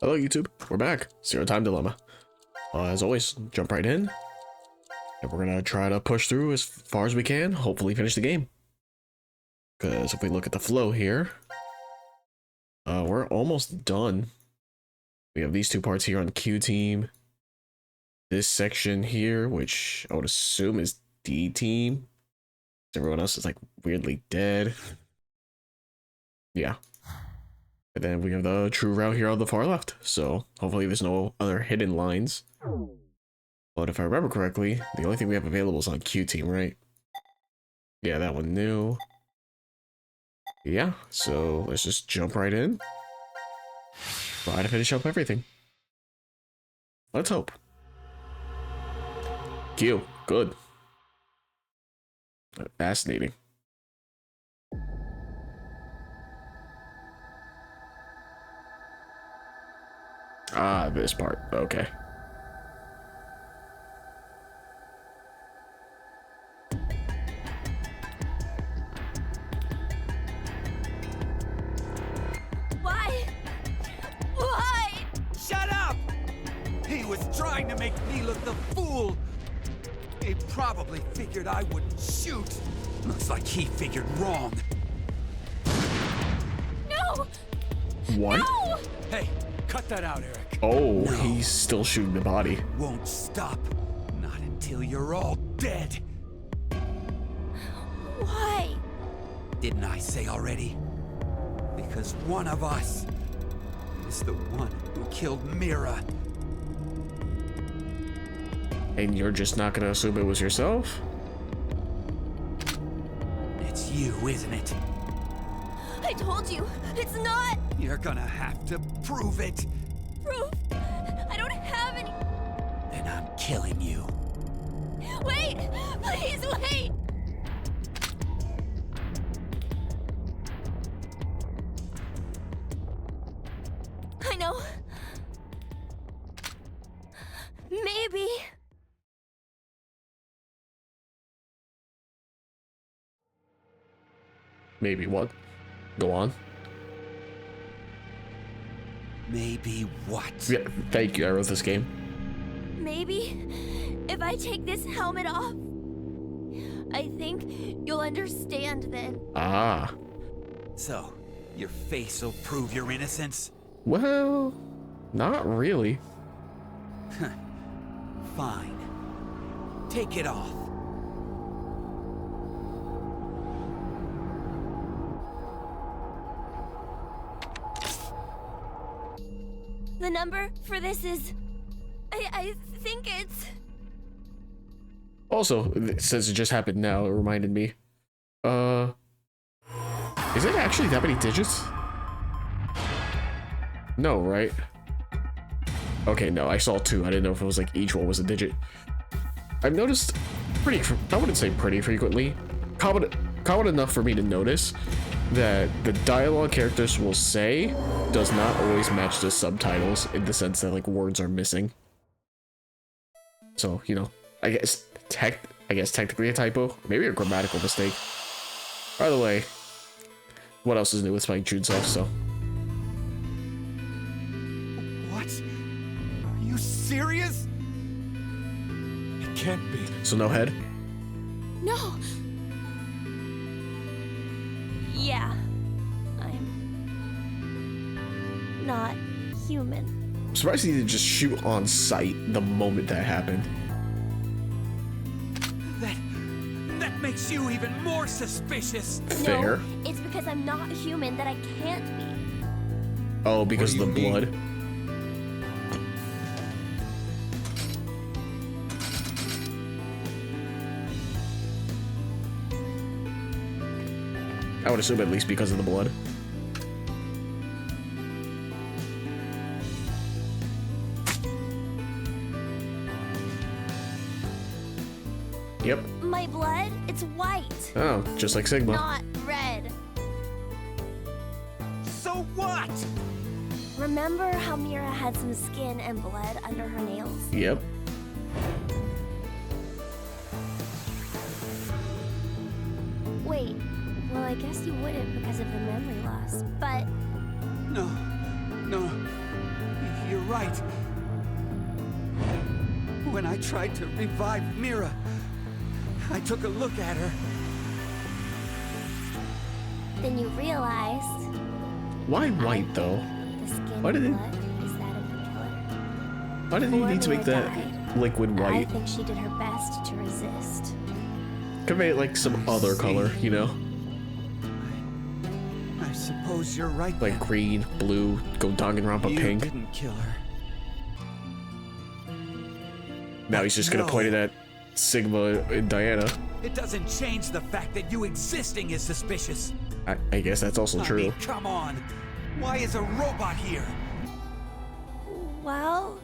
Hello YouTube, we're back. Zero Time Dilemma. As always, jump right in. And we're gonna try to push through as far as we can, hopefully finish the game. Because if we look at the flow here, we're almost done. We have these two parts here on Q team. This section here, which I would assume is D team. Everyone else is like weirdly dead. Yeah. And then we have the true route here on the far left. So hopefully there's no other hidden lines. But if I remember correctly, the only thing we have available is on Q team, right? Yeah, that one new. Yeah, so let's just jump right in. Try to finish up everything. Let's hope. Q, good. Fascinating. Ah, this part. Okay. Why? Why? Shut up! He was trying to make me look the fool. He probably figured I wouldn't shoot. Looks like he figured wrong. No! One? No! Hey, cut that out, Eric. Oh, No. he's still shooting the body. Won't stop. Not until you're all dead. Why? Didn't I say already? Because one of us is the one who killed Mira. And you're just not gonna assume it was yourself? It's you, isn't it? I told you, it's not You're gonna have to prove it. proof. I don't have any. Then I'm killing you. Wait! Please wait! I know. Maybe. Maybe what? Go on. Maybe what? Yeah, thank you, I wrote this game. Maybe if I take this helmet off, I think you'll understand then. Ah. So, your face will prove your innocence? Well, not really. Fine. Take it off. The number for this is... I think it's... Also, since it just happened now, it reminded me. Is it actually that many digits? No, right? Okay, no, I saw two. I didn't know if it was like each one was a digit. I've noticed I wouldn't say pretty frequently, common enough for me to notice that the dialogue characters will say does not always match the subtitles in the sense that like words are missing. So, you know, I guess technically a typo, maybe a grammatical mistake. By the way, what else is new with Spike Chunsoft? So, What? Are you serious? It can't be. so no head. No. Yeah. I'm... not human. I'm surprised he didn't just shoot on sight the moment that happened. That makes you even more suspicious. Fair. No, it's because I'm not human that I can't be. Oh, because of the What do you blood. I would assume at least because of the blood. Yep. My blood, it's white, Oh, just like Sigma. not red. So what? Remember how Mira had some skin and blood under her nails? Yep. Wait, well, I guess you wouldn't because of the memory loss, but No. right. When I tried to revive Mira, I took a look at her. Then you realized Why white though? the skin Why did it- blood is that of the killer. Why did you need to make Mira that died, liquid I white? think she did her best to resist. Could make it like some other color, you know? I suppose you're right. Like then. green, blue, go Danganronpa You pink. didn't kill her. Now he's just gonna No. point it at Sigma and Diana. It doesn't change the fact that you existing is suspicious. I guess that's also I true. mean, come on. Why is a robot here? Well,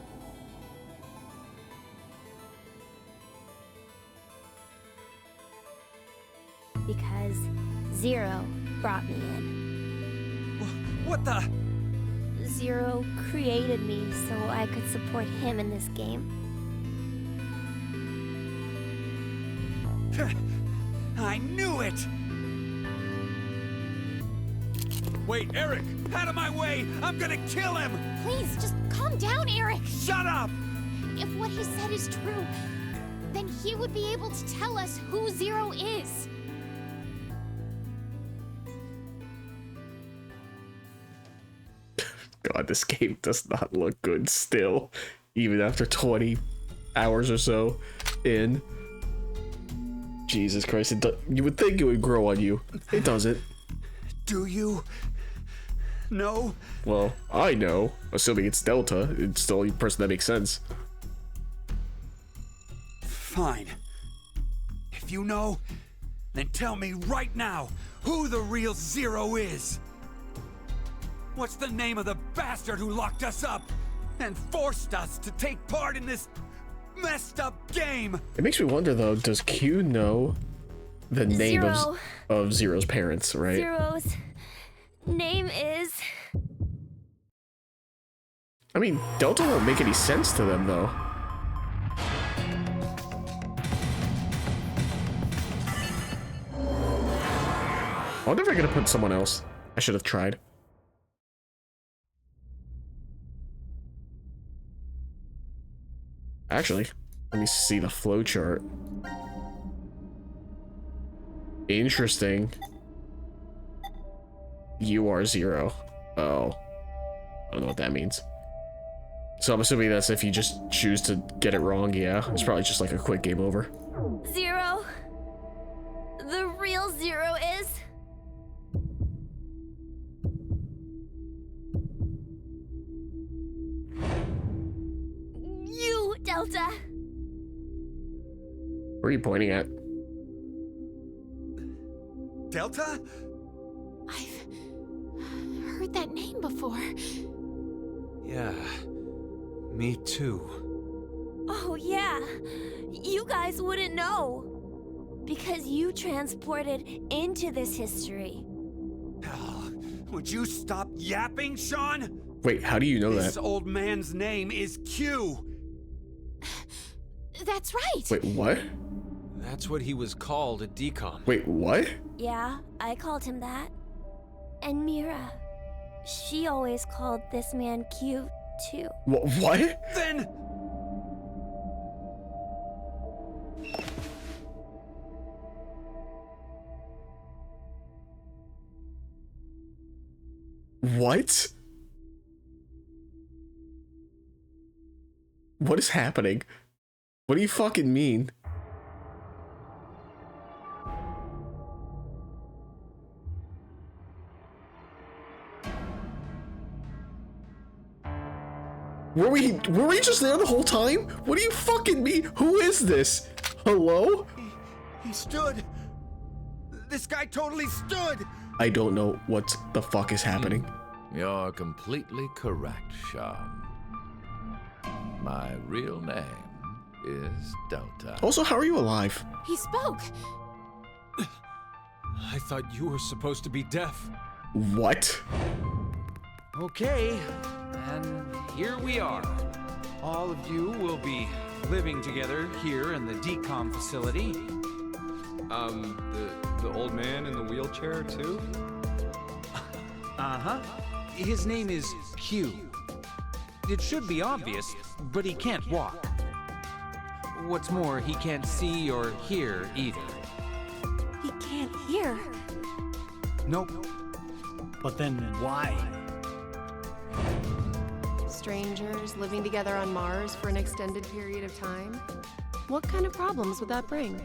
because Zero brought me in. What the? Zero created me so I could support him in this game. I knew it! Wait, Eric! Out of my way! I'm gonna kill him! Please, just calm down, Eric. Shut up! If what he said is true, then he would be able to tell us who Zero is. God, this game does not look good still, even after 20 hours or so in. Jesus Christ, you would think it would grow on you. It doesn't. Do you? No? Well, I know. Assuming it's Delta, it's the only person that makes sense. Fine. If you know, then tell me right now who the real Zero is. What's the name of the bastard who locked us up and forced us to take part in this messed up game? It makes me wonder though, does Q know the name Zero. of Zero's parents, right? Zero's name is... I mean, Delta won't make any sense to them though. I wonder if I could have put someone else. I should have tried. Actually, let me see the flowchart. Interesting. You are Zero. Oh. I don't know what that means. So I'm assuming that's if you just choose to get it wrong, yeah. It's probably just like a quick game over. Zero? The real Zero is... you, Delta! Where are you pointing at? Delta? I've heard that name before. Yeah, me too. Oh yeah, you guys wouldn't know. Because you transported into this history. Oh, would you stop yapping, Sean? Wait, how do you know This that? old man's name is Q. That's right. Wait, what? That's what he was called at DCOM. Wait, what? Yeah, I called him that. And Mira, she always called this man Q too. What? Then What? What is happening? What do you fucking mean? Were we just there the whole time? What do you fucking mean? Who is this? Hello? he stood. This guy totally stood. I don't know what the fuck is happening. You're completely correct, Sean. My real name is Delta. Also, how are you alive? He spoke. I thought you were supposed to be deaf. What? Okay, and here we are. All of you will be living together here in the DCOM facility. The old man in the wheelchair too? Uh-huh. His name is Q. It should be obvious, but he can't walk. What's more, he can't see or hear either. He can't hear. Nope. But then why? Strangers living together on Mars for an extended period of time? What kind of problems would that bring?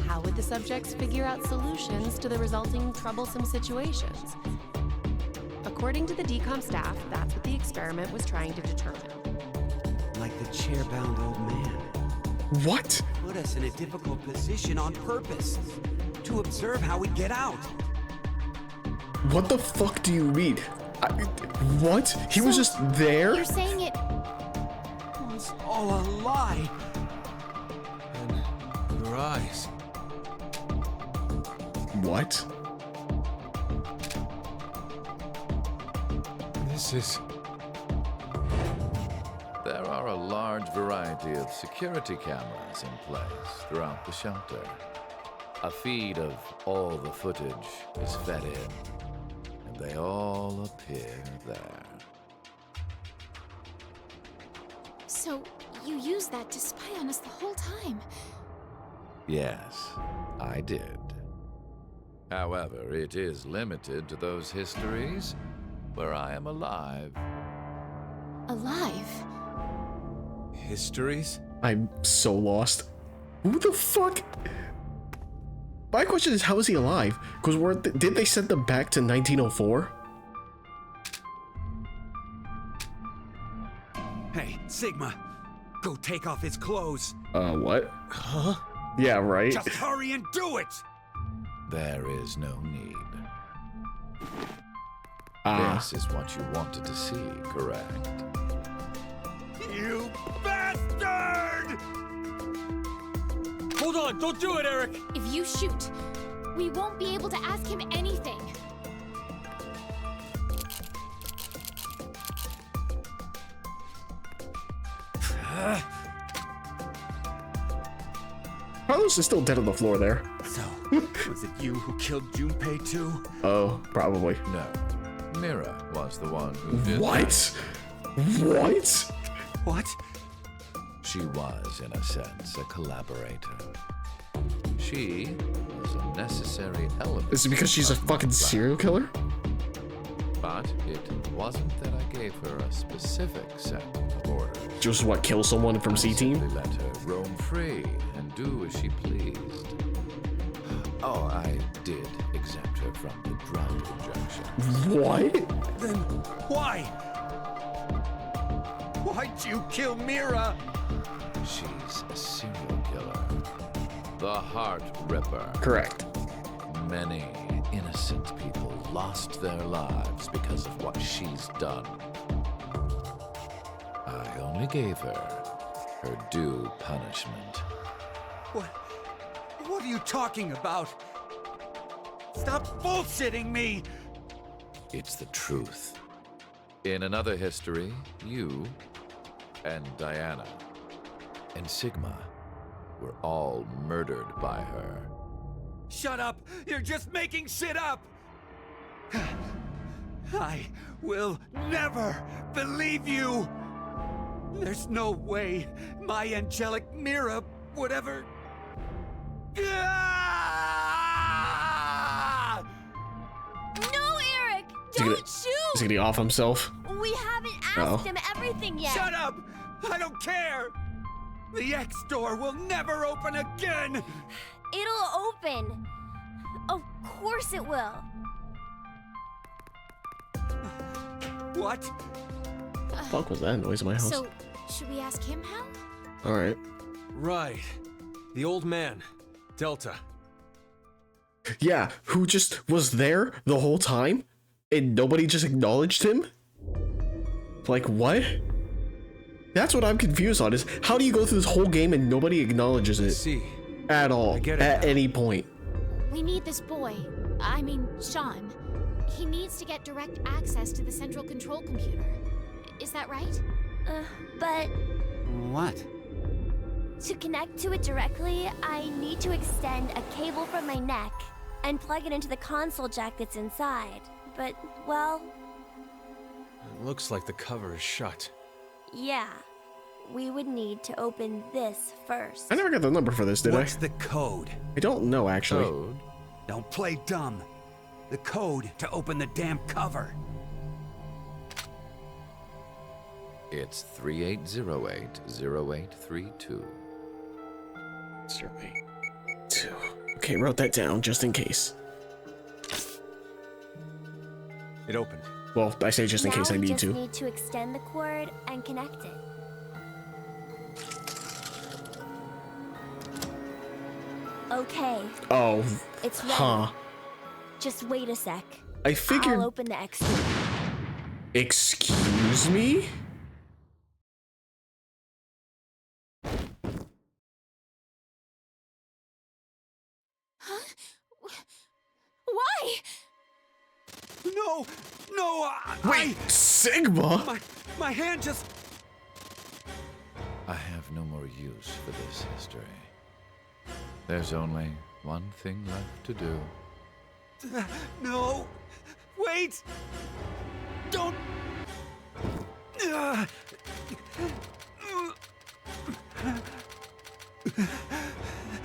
How would the subjects figure out solutions to the resulting troublesome situations? According to the DCOM staff, that's what the experiment was trying to determine. Like the chair-bound old man. What? Put us in a difficult position on purpose. To observe how we get out. What the fuck do you mean? What? He was just there? You're saying it It's all a lie. And your eyes. What? This is... There are a large variety of security cameras in place throughout the shelter. A feed of all the footage is fed in, and they all appear there. So, you used that to spy on us the whole time. Yes, I did. However, it is limited to those histories where I am alive. Alive? histories? I'm so lost. Who the fuck? My question is, how is he alive? Because did they send them back to 1904? Hey, Sigma, go take off his clothes. What? Huh? Yeah, right. Just hurry and do it! There is no need. Ah. This is what you wanted to see, correct? You bastard! Hold on, don't do it, Eric! If you shoot, we won't be able to ask him anything. Carlos is still dead on the floor there. So, was it you who killed Junpei too? Oh, probably. No. Mira was the one who did What? What? What? She was, in a sense, a collaborator. She was a necessary element. Is it because she's a of my fucking plan. serial killer? But it wasn't that I gave her a specific set of orders. Just what, kill someone from I C-Team? simply let her roam free and do as she pleased. Oh, I did exempt her from the drug injection. What? Then why? Why'd you kill Mira? She's a serial killer. The Heart Ripper. Correct. Many innocent people lost their lives because of what she's done. I only gave her her due punishment. What are you talking about? Stop bullshitting me! It's the truth. In another history, you and Diana and Sigma were all murdered by her. Shut up! You're just making shit up! I will never believe you! There's no way my angelic Mira would ever... Ah! No, Eric! he gonna- Don't Is he shoot! getting off himself? We haven't Uh-oh. asked him everything yet. Shut up! I don't care! The X door will never open again! It'll open. Of course it will. What? Fuck was that noise in my house? So, should we ask him how? Alright. Right. The old man. Delta. Yeah, who just was there the whole time? And nobody just acknowledged him? Like, what? That's what I'm confused on, is how do you go through this whole game and nobody acknowledges it See. at all, I get it at now. any point? We need this boy. I mean, Sean. He needs to get direct access to the central control computer. Is that right? But What? to connect to it directly, I need to extend a cable from my neck and plug it into the console jack that's inside. But, well, Looks like the cover is shut. Yeah. We would need to open this first. I never got the number for this, did What's I? the code? I don't know, actually. Code? Don't play dumb. The code to open the damn cover. It's 3808-0832. 2. Okay, wrote that down just in case. It opened. Well, I say just in case I need to. Now we just need to extend the cord and connect it. Okay, Oh, it's ready. huh. Just wait a sec. I figured. I'll open the extra. Excuse me? Why? No! No! Wait, Sigma? My hand just... I have no more use for this history. There's only one thing left to do. No! Wait! Don't...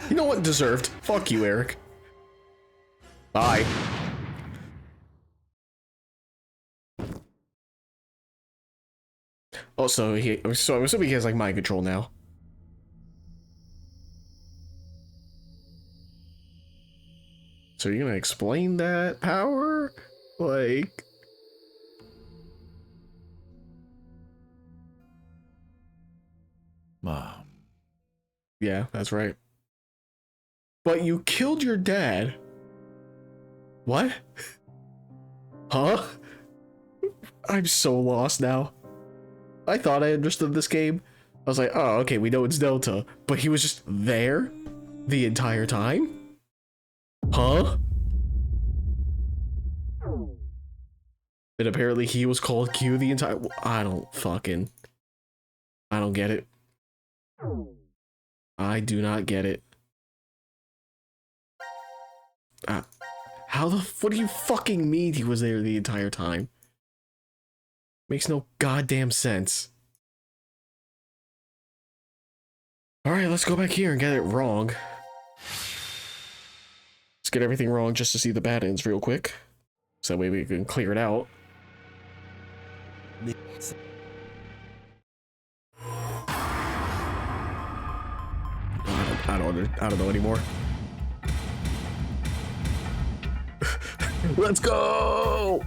You know what? Deserved. Fuck you, Eric. Bye. Also, I'm assuming he has like mind control now. So you're gonna explain that power? Like... Mom. Yeah, that's right. But you killed your dad. What? Huh? I'm so lost now. I thought I understood this game. I was like, oh, okay, we know it's Delta. But he was just there the entire time? Huh? And apparently he was called Q the entire... I don't get it. I do not get it. What do you fucking mean he was there the entire time? Makes no goddamn sense. Alright, let's go back here and get it wrong. Let's get everything wrong just to see the bad ends real quick. So that way we can clear it out. I don't know anymore. Let's go!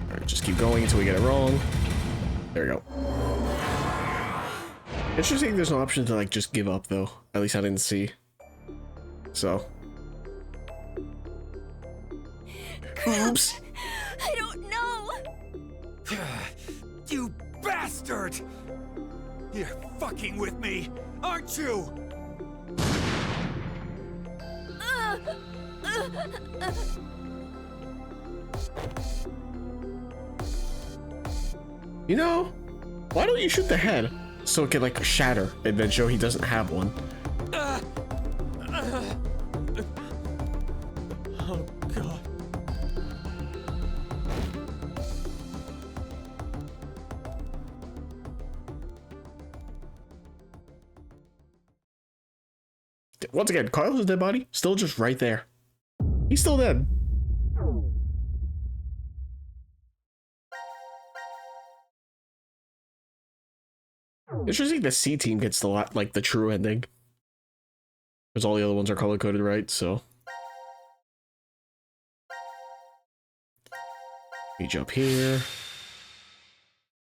Alright, just keep going until we get it wrong. There we go. Interesting there's an option to like just give up though. At least I didn't see. So. Oops. I don't know. You bastard! You're fucking with me, aren't you? You know, why don't you shoot the head so it can like shatter and then show he doesn't have one? Oh, God. Once again, Carlos' dead body still just right there. He's still dead. Interesting the C team gets the lot like the true ending. Because all the other ones are color coded, right? So we jump here.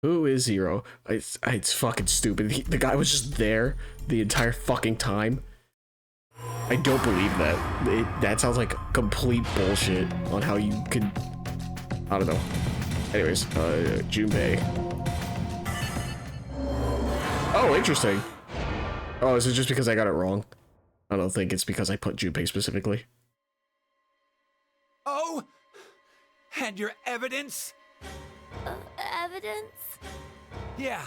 Who is Zero? It's fucking stupid. The guy was just there the entire fucking time. I don't believe that. That sounds like complete bullshit on how you could... I don't know. Anyways, Junpei. Oh, interesting. Oh, is it just because I got it wrong? I don't think it's because I put Junpei specifically. Oh? And your evidence? Evidence? Yeah.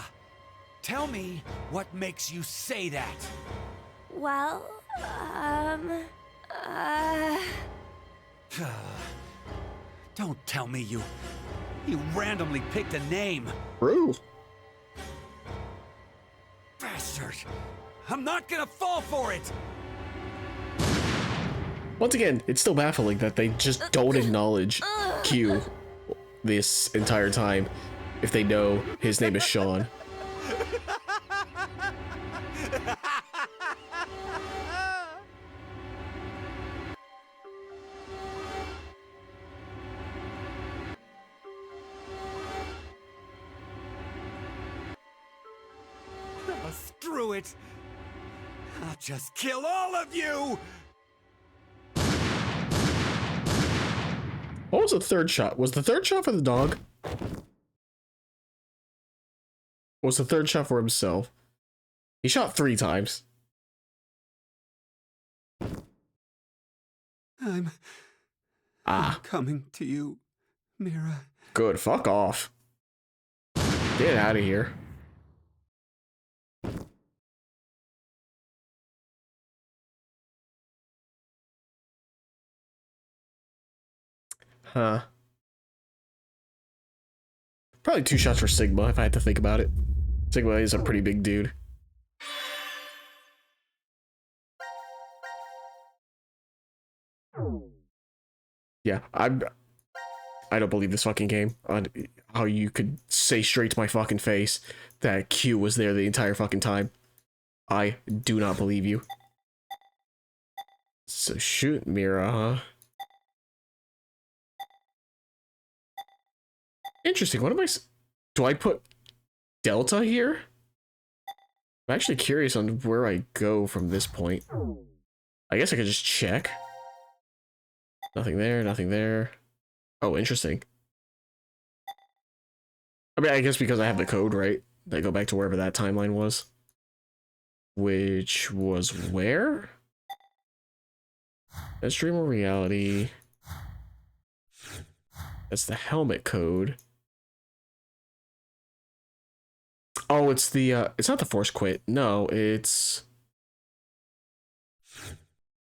Tell me what makes you say that. Well, Don't tell me you randomly picked a name. True. Bastard. I'm not gonna fall for it. Once again, it's still baffling that they just don't acknowledge Q this entire time if they know his name is Sean. Oh, screw it. I'll just kill all of you. What was the third shot? Was the third shot for the dog? Was the third shot for himself? He shot 3 times. I'm coming to you, Mira. Good. Fuck off. Get out of here. Huh. Probably 2 shots for Sigma if I had to think about it. Sigma is a pretty big dude. Yeah, I don't believe this fucking game on how you could say straight to my fucking face that Q was there the entire fucking time. I do not believe you. So shoot Mira, huh? Interesting. What am I? Do I put Delta here? I'm actually curious on where I go from this point. I guess I could just check. Nothing there, nothing there. Oh, interesting. I mean, I guess because I have the code, right? I go back to wherever that timeline was. Which was where? That's Dream or Reality. That's the helmet code. Oh, it's the, it's not the Force Quit. No, it's...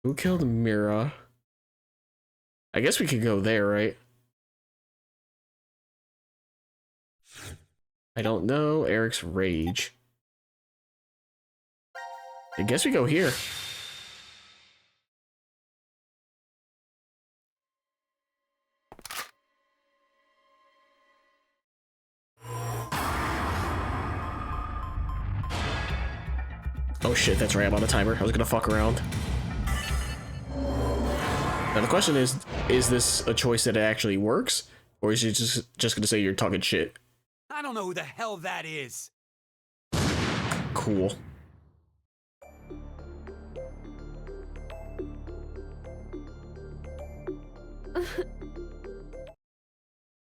Who killed Mira? I guess we could go there, right? I don't know. Eric's Rage. I guess we go here. Oh shit, that's right, I'm on the timer. I was gonna fuck around. Now the question is this a choice that actually works? Or is you just gonna say you're talking shit? I don't know who the hell that is. Cool.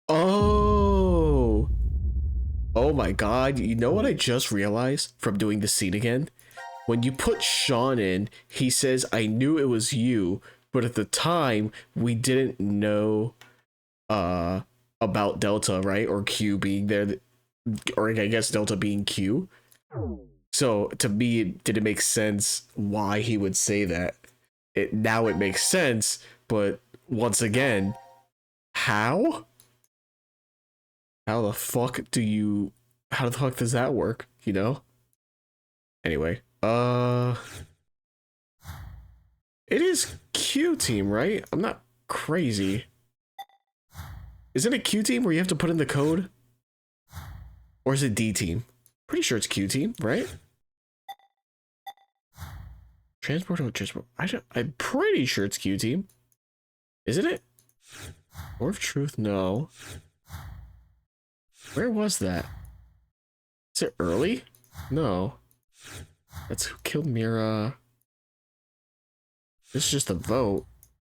Oh. Oh my god, you know what I just realized from doing the scene again? When you put Sean in, he says, I knew it was you, but at the time, we didn't know about Delta, right? Or Q being there, or I guess Delta being Q. So to me, did it make sense why he would say that? Now it makes sense, but once again, how? How the fuck does that work, you know? Anyway, it is Q team, right? I'm not crazy. Isn't it Q team where you have to put in the code? Or is it D team? Pretty sure it's Q team, right? Transport or transport? I'm pretty sure it's Q team. Isn't it? Or of Truth? No. Where was that? Is it early? No. That's who killed Mira. This is just a vote.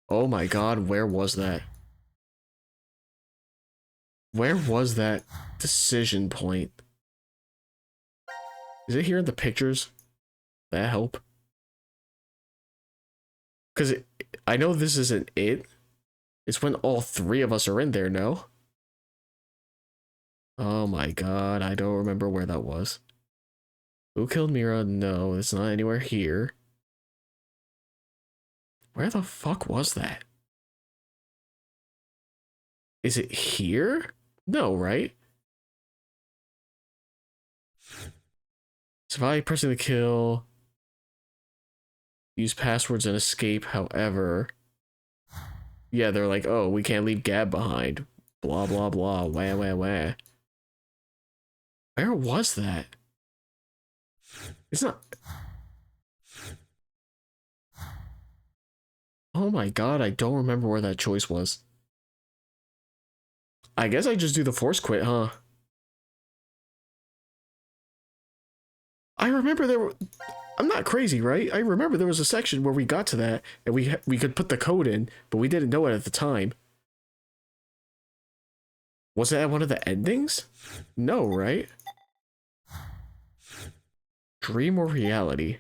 Oh my god, where was that? Where was that decision point? Is it here in the pictures? That help? Because I know this isn't it. It's when all 3 of us are in there, no? Oh my god, I don't remember where that was. Who killed Mira? No, it's not anywhere here. Where the fuck was that? Is it here? No, right? Survive pressing the kill. Use passwords and escape, however. Yeah, they're like, oh, we can't leave Gab behind. Blah, blah, blah. Wah, wah, wah. Where was that? It's not... Oh my god, I don't remember where that choice was. I guess I just do the force quit, huh? I remember there were... I'm not crazy, right? I remember there was a section where we got to that, and we could put the code in, but we didn't know it at the time. Was that one of the endings? No, right? Dream or reality?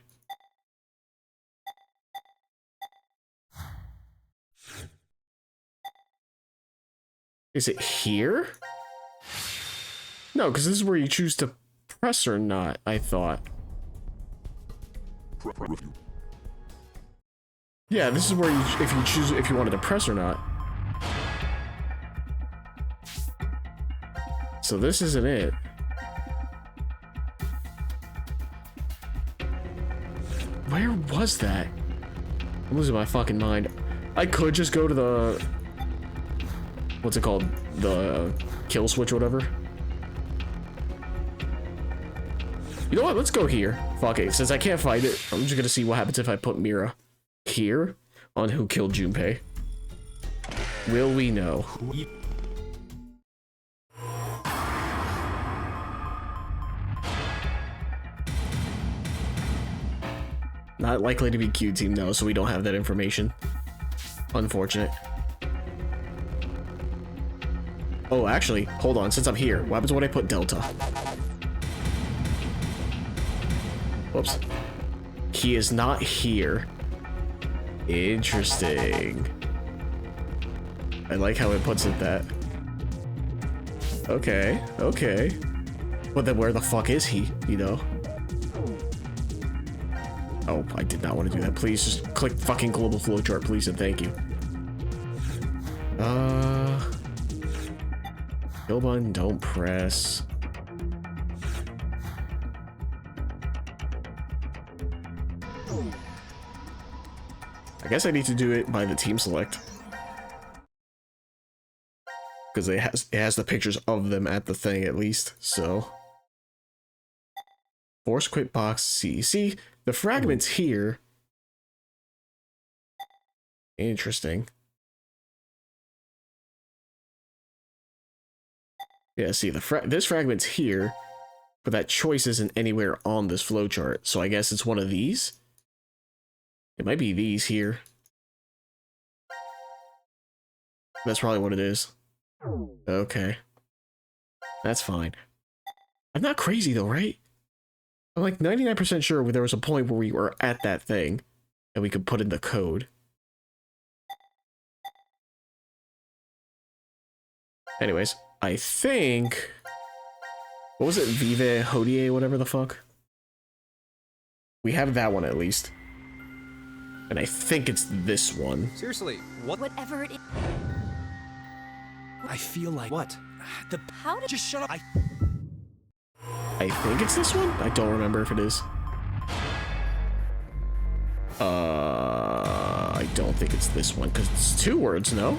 Is it here? No, because this is where you choose to press or not, I thought. Yeah, this is where you, if you choose if you wanted to press or not. So this isn't it. Where was that? I'm losing my fucking mind. I could just go to the... What's it called? The kill switch or whatever. You know what? Let's go here. Fuck it. Since I can't find it, I'm just gonna see what happens if I put Mira here on who killed Junpei. Will we know? Not likely to be Q team, no, so we don't have that information. Unfortunate. Oh, actually, hold on. Since I'm here, what happens when I put Delta? Whoops. He is not here. Interesting. I like how it puts it that. Okay, okay. But then where the fuck is he, you know? Oh, I did not want to do that. Please just click fucking global flowchart, please, and thank you. Kill button, don't press. I guess I need to do it by the team select. Because it has the pictures of them at the thing at least, so. Force quit box C. See, the fragments here. Interesting. Yeah, see, this fragment's here, but that choice isn't anywhere on this flowchart, so I guess it's one of these? It might be these here. That's probably what it is. Okay. That's fine. I'm not crazy though, right? I'm like 99% sure there was a point where we were at that thing, and we could put in the code. Anyways, I think... What was it? Vive Hodie, whatever the fuck? We have that one at least. And I think it's this one. Seriously, what? Whatever it is. I feel like what? How did... Just shut up. I think it's this one? I don't remember if it is. I don't think it's this one, because it's 2 words, no?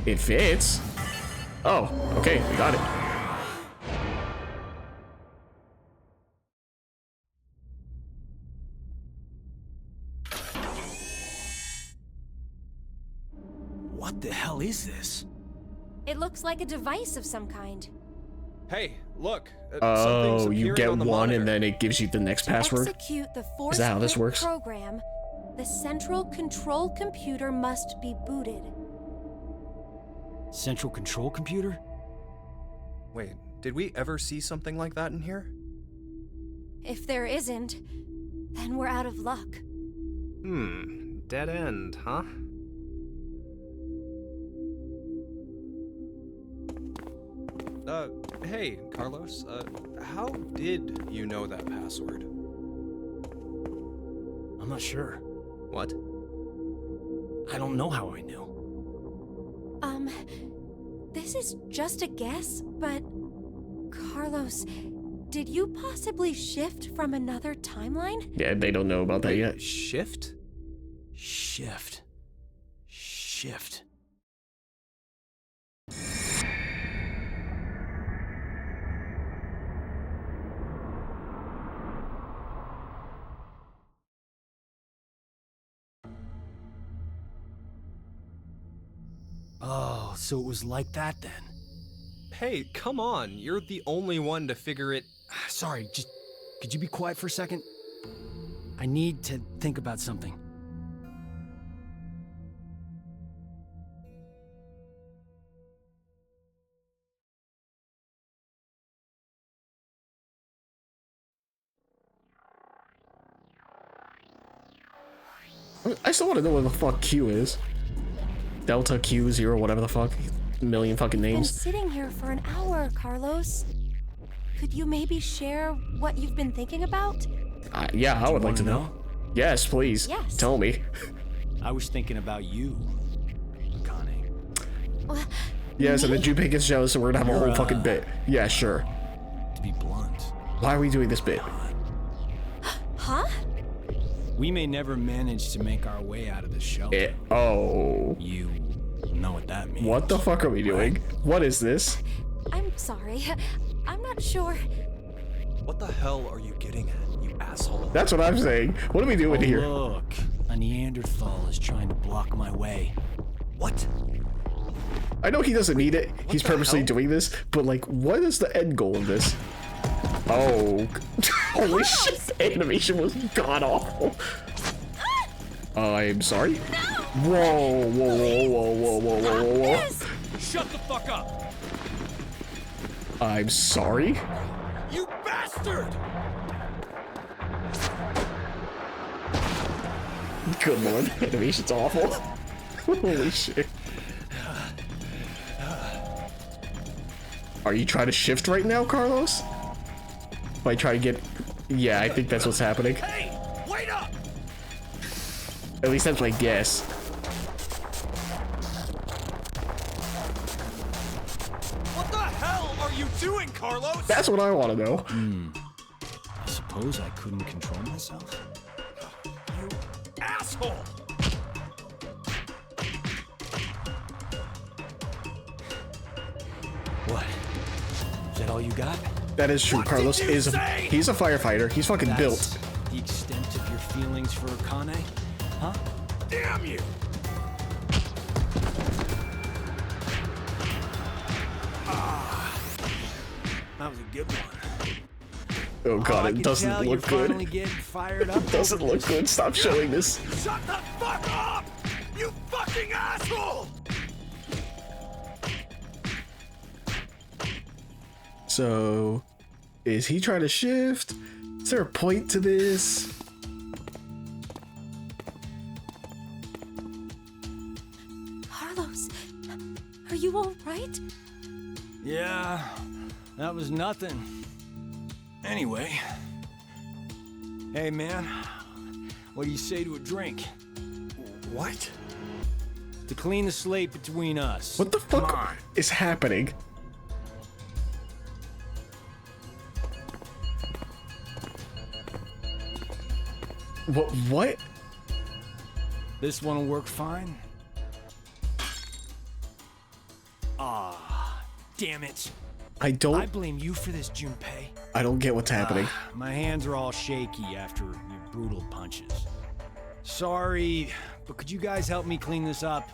It fits. Oh, okay, we got it. What the hell is this? It looks like a device of some kind. Hey, look. Oh, you get one and then it gives you the next password? Execute the force Is that how this quit works? program, the central control computer must be booted. Central control computer? Wait, did we ever see something like that in here? If there isn't, then we're out of luck. Dead end, huh? Hey, Carlos, how did you know that password? I'm not sure. What? I don't know how I knew. This is just a guess, but Carlos, did you possibly shift from another timeline? Yeah, they don't know about that yet. Shift? Shift. Oh, so it was like that then. Hey, come on. You're the only one to figure it. Sorry, just could you be quiet for a second? I need to think about something. I still want to know what the fuck Q is. Delta Q 0, whatever the fuck. Million fucking Been names. sitting here for an hour, Carlos. Could you maybe share what you've been thinking about? Yeah, I would like to know. Yes, please. Yes. Tell me. I was thinking about you, Akane. Yes, and then Junpei gets jealous and we're gonna have a whole fucking bit. Yeah, sure. To be blunt. Why are we doing this bit? Huh? We may never manage to make our way out of the shelter. Oh. You know what that means. What the fuck are we doing? What is this? I'm sorry. I'm not sure. What the hell are you getting at, you asshole? That's what I'm saying. What are we doing here? Look, a Neanderthal is trying to block my way. What? I know he doesn't need it. He's the purposely hell? doing this, but like, what is the end goal of this? Oh. Holy shit, the animation was god awful. I'm sorry? Whoa, whoa, whoa, whoa, whoa, whoa, whoa, whoa. Shut the fuck up! I'm sorry? You bastard! Good lord, animation's awful. Holy shit. Are you trying to shift right now, Carlos? By trying to get... Yeah, I think that's what's happening. Hey, wait up! At least that's my guess. What the hell are you doing, Carlos? That's what I want to know. I suppose I couldn't control myself. You asshole! What? Is that all you got? That is true. What Carlos did you is say? he's a firefighter. He's fucking That's built. the extent of your feelings for Akane? Huh? Damn you! That was a good one. Oh god, I it can doesn't tell look you're finally good. getting fired up. It doesn't look good. Stop showing this. Shut the fuck up! You fucking asshole! So, is he trying to shift? Is there a point to this? Carlos, are you all right? Yeah, that was nothing. Anyway. Hey, man. What do you say to a drink? What? To clean the slate between us. What the Come fuck on. is happening? What? This one will work fine. Ah, damn it. I I don't blame you for this, Junpei. I don't get what's happening. My hands are all shaky after your brutal punches. Sorry, but could you guys help me clean this up?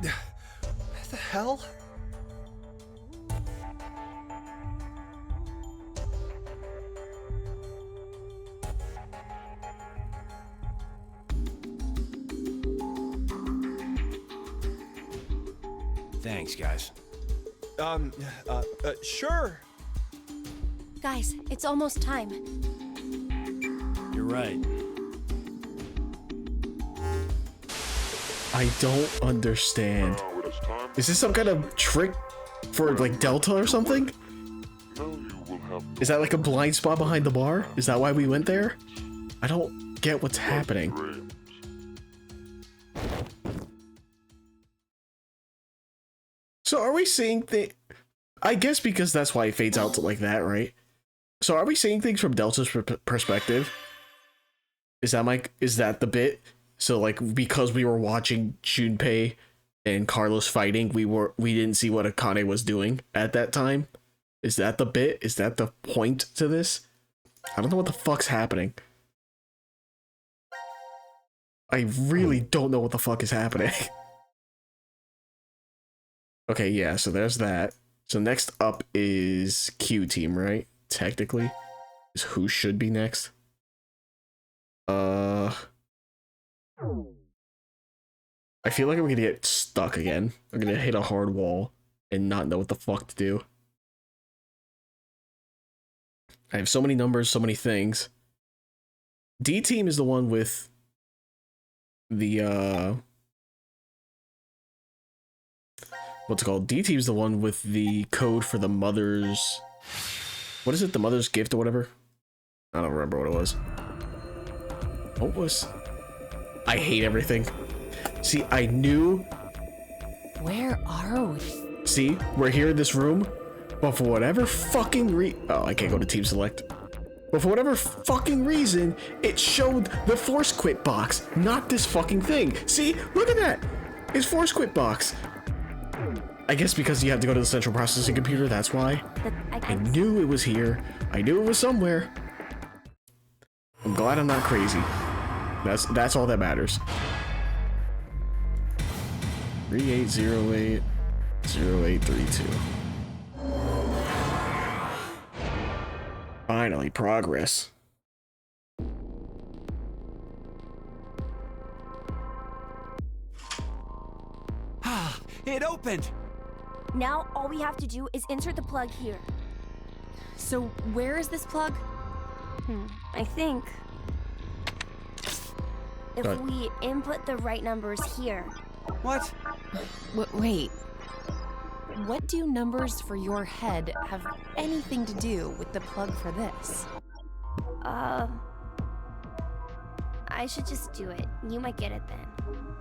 What the hell? Thanks, guys. Sure. Guys, it's almost time. You're right. I don't understand. Is this some kind of trick for like Delta or something? Is that like a blind spot behind the bar? Is that why we went there? I don't get what's happening. So are we seeing I guess because that's why it fades out to like that, right? So are we seeing things from Delta's perspective? Is that the bit? So like because we were watching Junpei and Carlos fighting, we didn't see what Akane was doing at that time? Is that the bit? Is that the point to this? I don't know what the fuck's happening. I really don't know what the fuck is happening. Okay, yeah, so there's that. So next up is Q Team, right? Technically. Is who should be next. I feel like I'm gonna get stuck again. I'm gonna hit a hard wall and not know what the fuck to do. I have so many numbers, so many things. D Team is the one with the what's it called? D Team's the one with the code for the mother's, what is it? The mother's gift or whatever? I don't remember what it was. What was? I hate everything. See, I knew. Where are we? See, we're here in this room, but for whatever fucking oh, I can't go to Team Select. But for whatever fucking reason, it showed the Force Quit box, not this fucking thing. See, look at that. It's Force Quit box. I guess because you have to go to the central processing computer, that's why. I knew it was here. I knew it was somewhere. I'm glad I'm not crazy. That's all that matters. 3808 0832. Finally, progress. Ah, it opened! Now all we have to do is insert the plug here. So where is this plug? I think if Good. we input the right numbers here. What? Wait. What do numbers for your head have anything to do with the plug for this? I should just do it. You might get it then.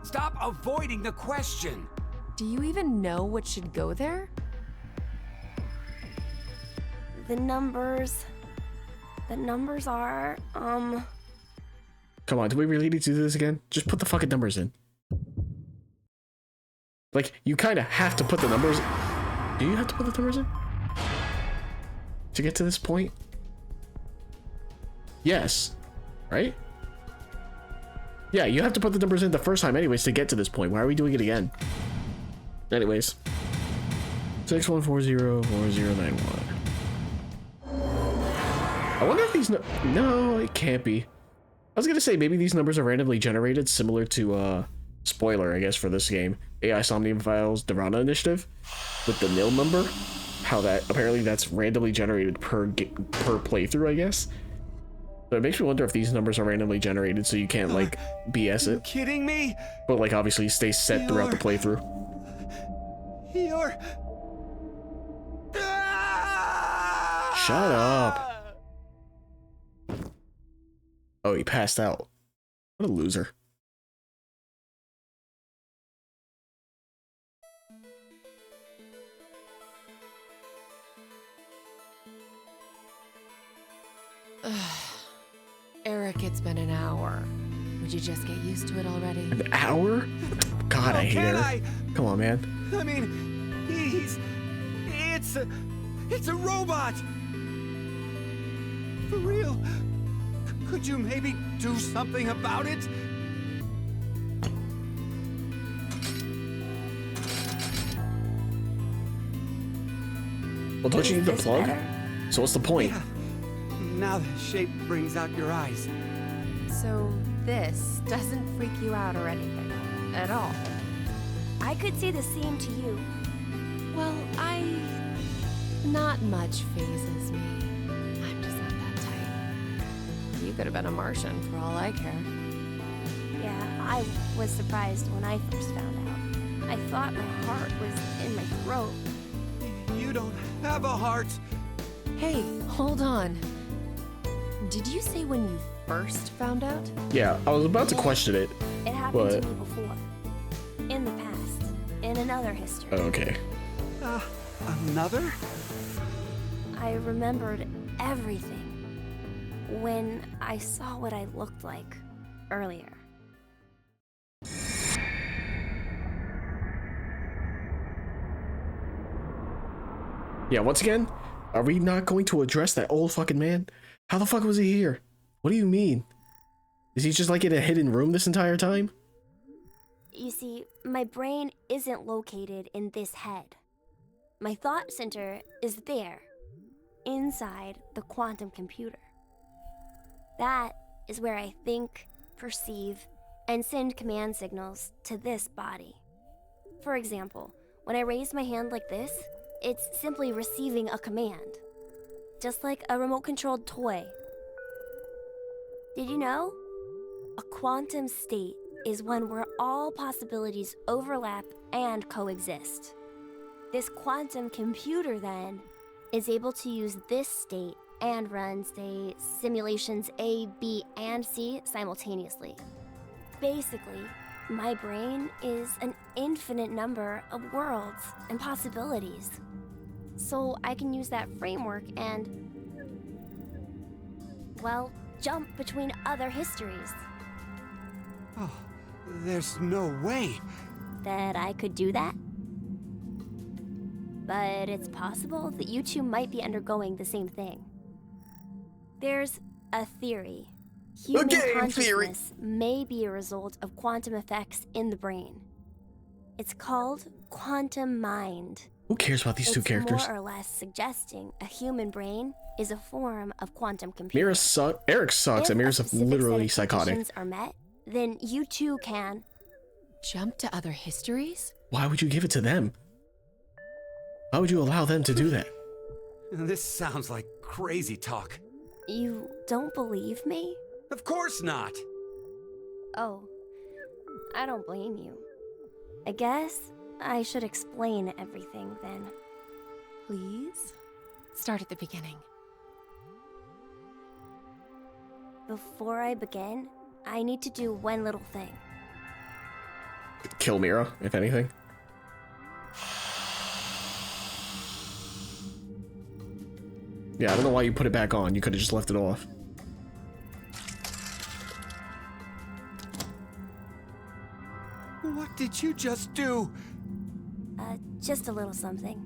Stop avoiding the question! Do you even know what should go there? The numbers are, Come on, do we really need to do this again? Just put the fucking numbers in. Like, you kind of have to put the numbers. Do you have to put the numbers in? To get to this point? Yes. Right? Yeah, you have to put the numbers in the first time anyways to get to this point. Why are we doing it again? Anyways. 61404091. I wonder if these no, it can't be. I was gonna say maybe these numbers are randomly generated, similar to spoiler, I guess, for this game, AI Somnium Files Dorana Initiative, with the nil number. How that apparently that's randomly generated per playthrough, I guess. So it makes me wonder if these numbers are randomly generated, so you can't like BS it. Kidding me? But like obviously stay set throughout the playthrough. You're... Shut up. Oh, he passed out. What a loser. Eric, it's been an hour. Would you just get used to it already? An hour? God, I hate her. Come on, man. I mean, it's a robot! For real? Could you maybe do something about it? Well, don't you need the plug? So what's the point? Yeah. Now the shape brings out your eyes. So this doesn't freak you out or anything at all? I could say the same to you. Well, not much phases me. I'm just not that type. You could have been a Martian for all I care. Yeah, I was surprised when I first found out. I thought my heart was in my throat. You don't have a heart. Hey, hold on. Did you say when you first found out? Yeah, I was about to question it. It happened but... to me before. In the past. In another history. Okay. Another? I remembered everything when I saw what I looked like earlier. Yeah, once again, are we not going to address that old fucking man? How the fuck was he here? What do you mean? Is he just like in a hidden room this entire time? You see, my brain isn't located in this head. My thought center is there, inside the quantum computer. That is where I think, perceive, and send command signals to this body. For example, when I raise my hand like this, it's simply receiving a command. Just like a remote-controlled toy. Did you know? A quantum state is one where all possibilities overlap and coexist. This quantum computer, then, is able to use this state and run, say, simulations A, B, and C simultaneously. Basically, my brain is an infinite number of worlds and possibilities. So I can use that framework and, well, jump between other histories. Oh, there's no way that I could do that. But it's possible that you two might be undergoing the same thing. There's a theory. Human consciousness may be a result of quantum effects in the brain. It's called quantum mind. Who cares about these two characters? It's more or less suggesting a human brain is a form of quantum computer. Eric sucks, and Mira's literally psychotic. If are met, then you too can jump to other histories? Why would you give it to them? Why would you allow them to do that? This sounds like crazy talk. You don't believe me? Of course not! Oh, I don't blame you. I guess I should explain everything then. Please? Start at the beginning. Before I begin, I need to do one little thing. Kill Mira, if anything. Yeah, I don't know why you put it back on. You could have just left it off. What did you just do? Just a little something.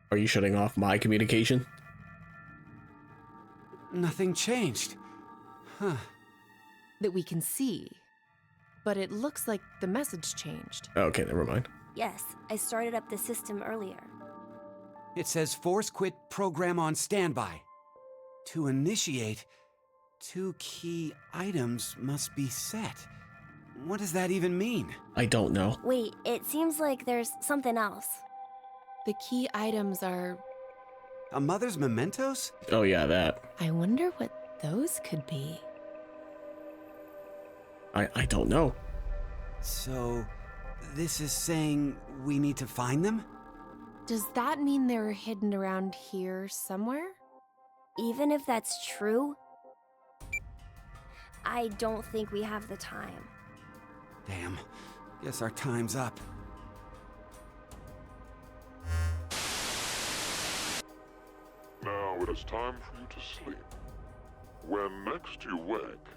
Are you shutting off my communication? Nothing changed. Huh. That we can see. But it looks like the message changed. Okay, never mind. Yes, I started up the system earlier. It says force quit program on standby. To initiate, 2 key items must be set. What does that even mean? I don't know. Wait, it seems like there's something else. The key items are... A mother's mementos? Oh yeah, that. I wonder what those could be. I don't know. So, this is saying we need to find them? Does that mean they're hidden around here somewhere? Even if that's true, I don't think we have the time. Damn. Guess our time's up. Now it is time for you to sleep. When next you wake,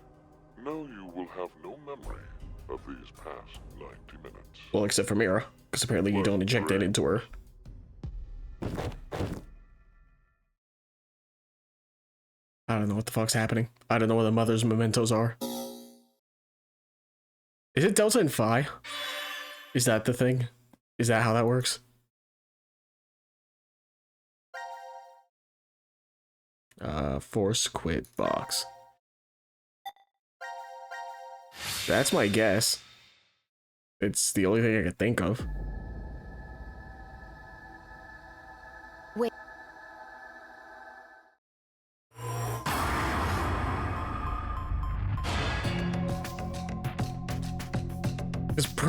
know you will have no memory of these past 90 minutes. Well, except for Mira, because apparently you don't inject that into her. I don't know what the fuck's happening. I don't know what the mother's mementos are. Is it Delta and Phi? Is that the thing? Is that how that works? Force quit box. That's my guess. It's the only thing I could think of. Wait.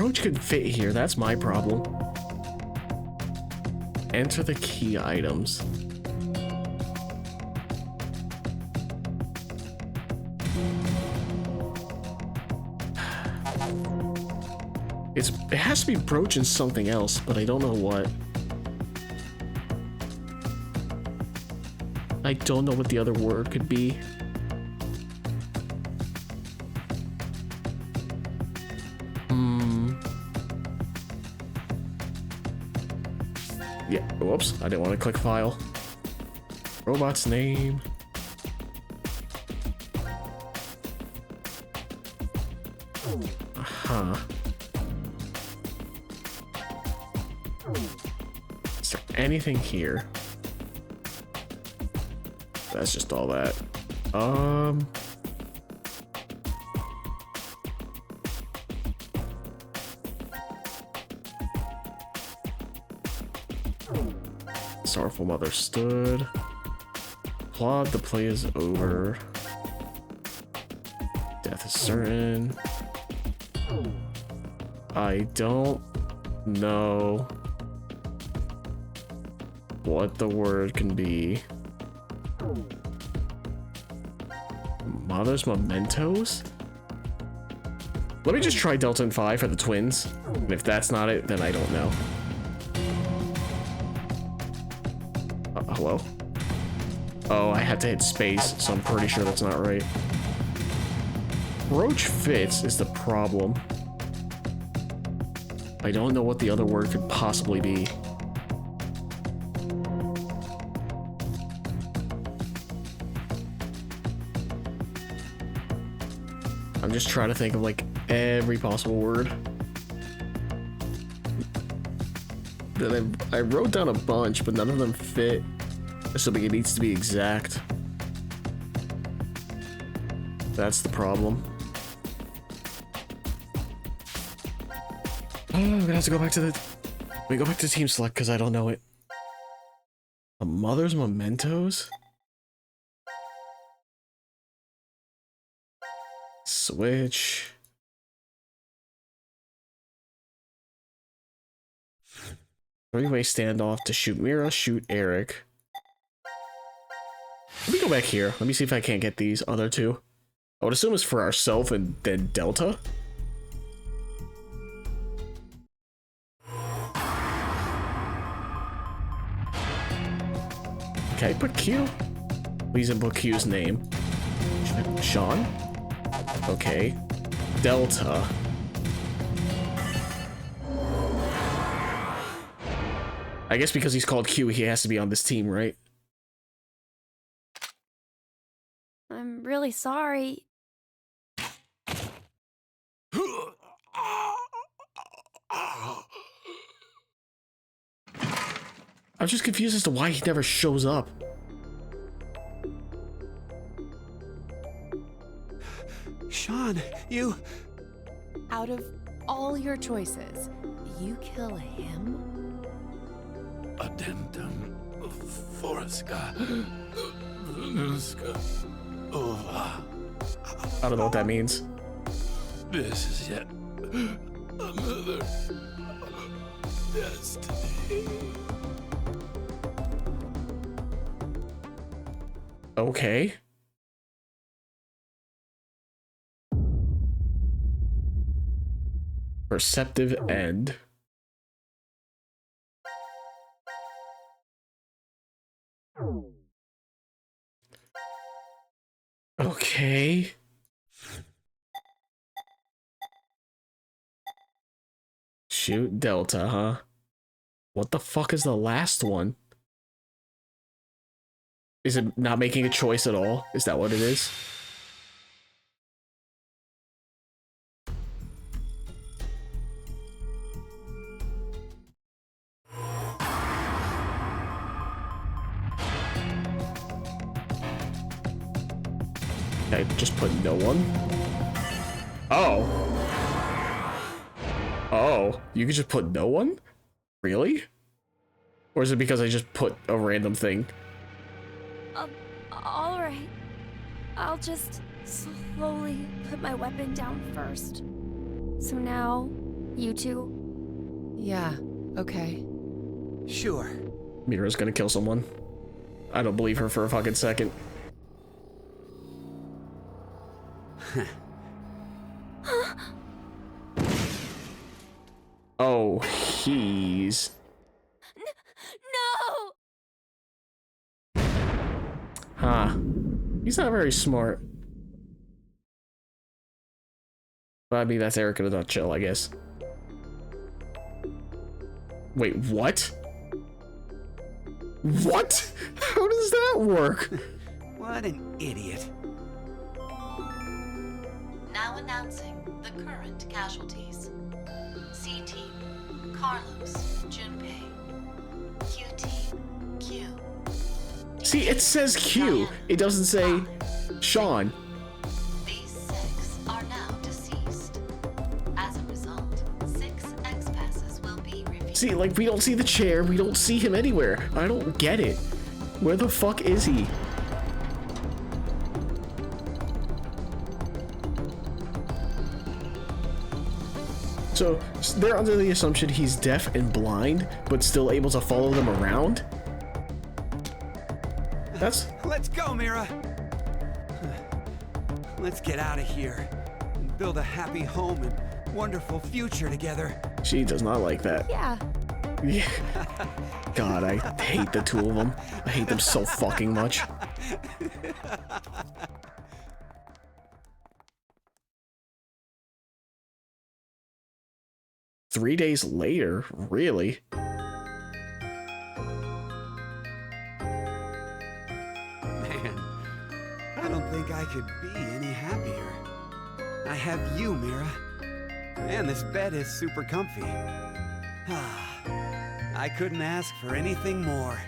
Roach could fit here, that's my problem. Enter the key items. It has to be Broach and something else, but I don't know what. I don't know what the other word could be. Yeah, whoops, I didn't want to click file. Robot's name. Huh. Is there anything here? That's just all that. Sorrowful Mother stood. Applaud, the play is over. Death is certain. I don't know what the word can be. Mother's Mementos? Let me just try Delta and Phi for the twins. And if that's not it, then I don't know. Hello? Oh, I had to hit space, so I'm pretty sure that's not right. Roach fits is the problem. I don't know what the other word could possibly be. I'm just trying to think of like every possible word. Then I wrote down a bunch, but none of them fit. Assuming it needs to be exact. That's the problem. Oh, I'm gonna have to go back to the... Let me go back to team select because I don't know it. A Mother's Mementos? Switch. Three-way standoff to shoot Mira, shoot Eric. Let me go back here. Let me see if I can't get these other two. I would assume it's for ourselves and then Delta. Okay, put Q. Please input Q's name. Sean? Okay. Delta. I guess because he's called Q, he has to be on this team, right? I'm really sorry. I'm just confused as to why he never shows up. Sean, you... Out of all your choices, you kill him? Addendum Forska Venuska Ova. I don't know what that means. This is yet another destiny. Okay. Perceptive end. Okay. Shoot Delta, huh? What the fuck is the last one? Is it not making a choice at all? Is that what it is? I just put no one? Oh. Oh, you could just put no one? Really? Or is it because I just put a random thing? Alright. I'll just slowly put my weapon down first. So now, You two? Yeah, okay. Sure. Mira's gonna kill someone. I don't believe her for a fucking second. Oh, he's... No! Huh. He's not very smart. But I mean, that's Eric in a nutshell, I guess. Wait, what? What? How does that work? What an idiot. Now announcing the current casualties. C-Team, Carlos, Junpei. Q-Team, Q. See, it says Q. It doesn't say Sean. These 6 are now deceased. As a result, 6 X-passes will be revealed. See, like, we don't see the chair. We don't see him anywhere. I don't get it. Where the fuck is he? So, they're under the assumption he's deaf and blind, but still able to follow them around? Let's go, Mira. Let's get out of here and build a happy home and wonderful future together. She does not like that. Yeah. Yeah. God, I hate the two of them. I hate them so fucking much. Three days later? Really? Man, I don't think I could be any happier. I have you, Mira. And this bed is super comfy. I couldn't ask for anything more.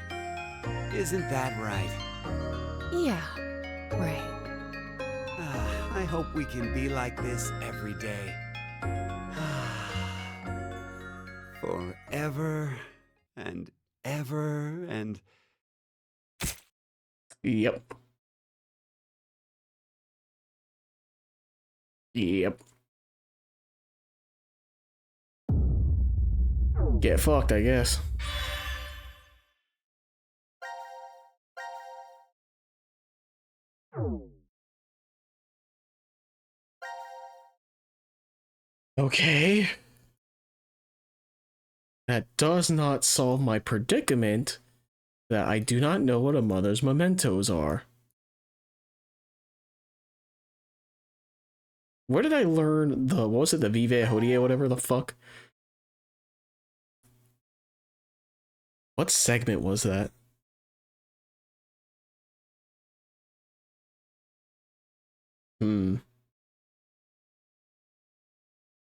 Isn't that right? Yeah, right. I hope we can be like this every day. Forever and ever and... Yep. Yep. Get fucked, I guess. Okay. That does not solve my predicament that I do not know what a mother's mementos are. Where did I learn the, what was it, the Vive Hodie, whatever the fuck? What segment was that? I'm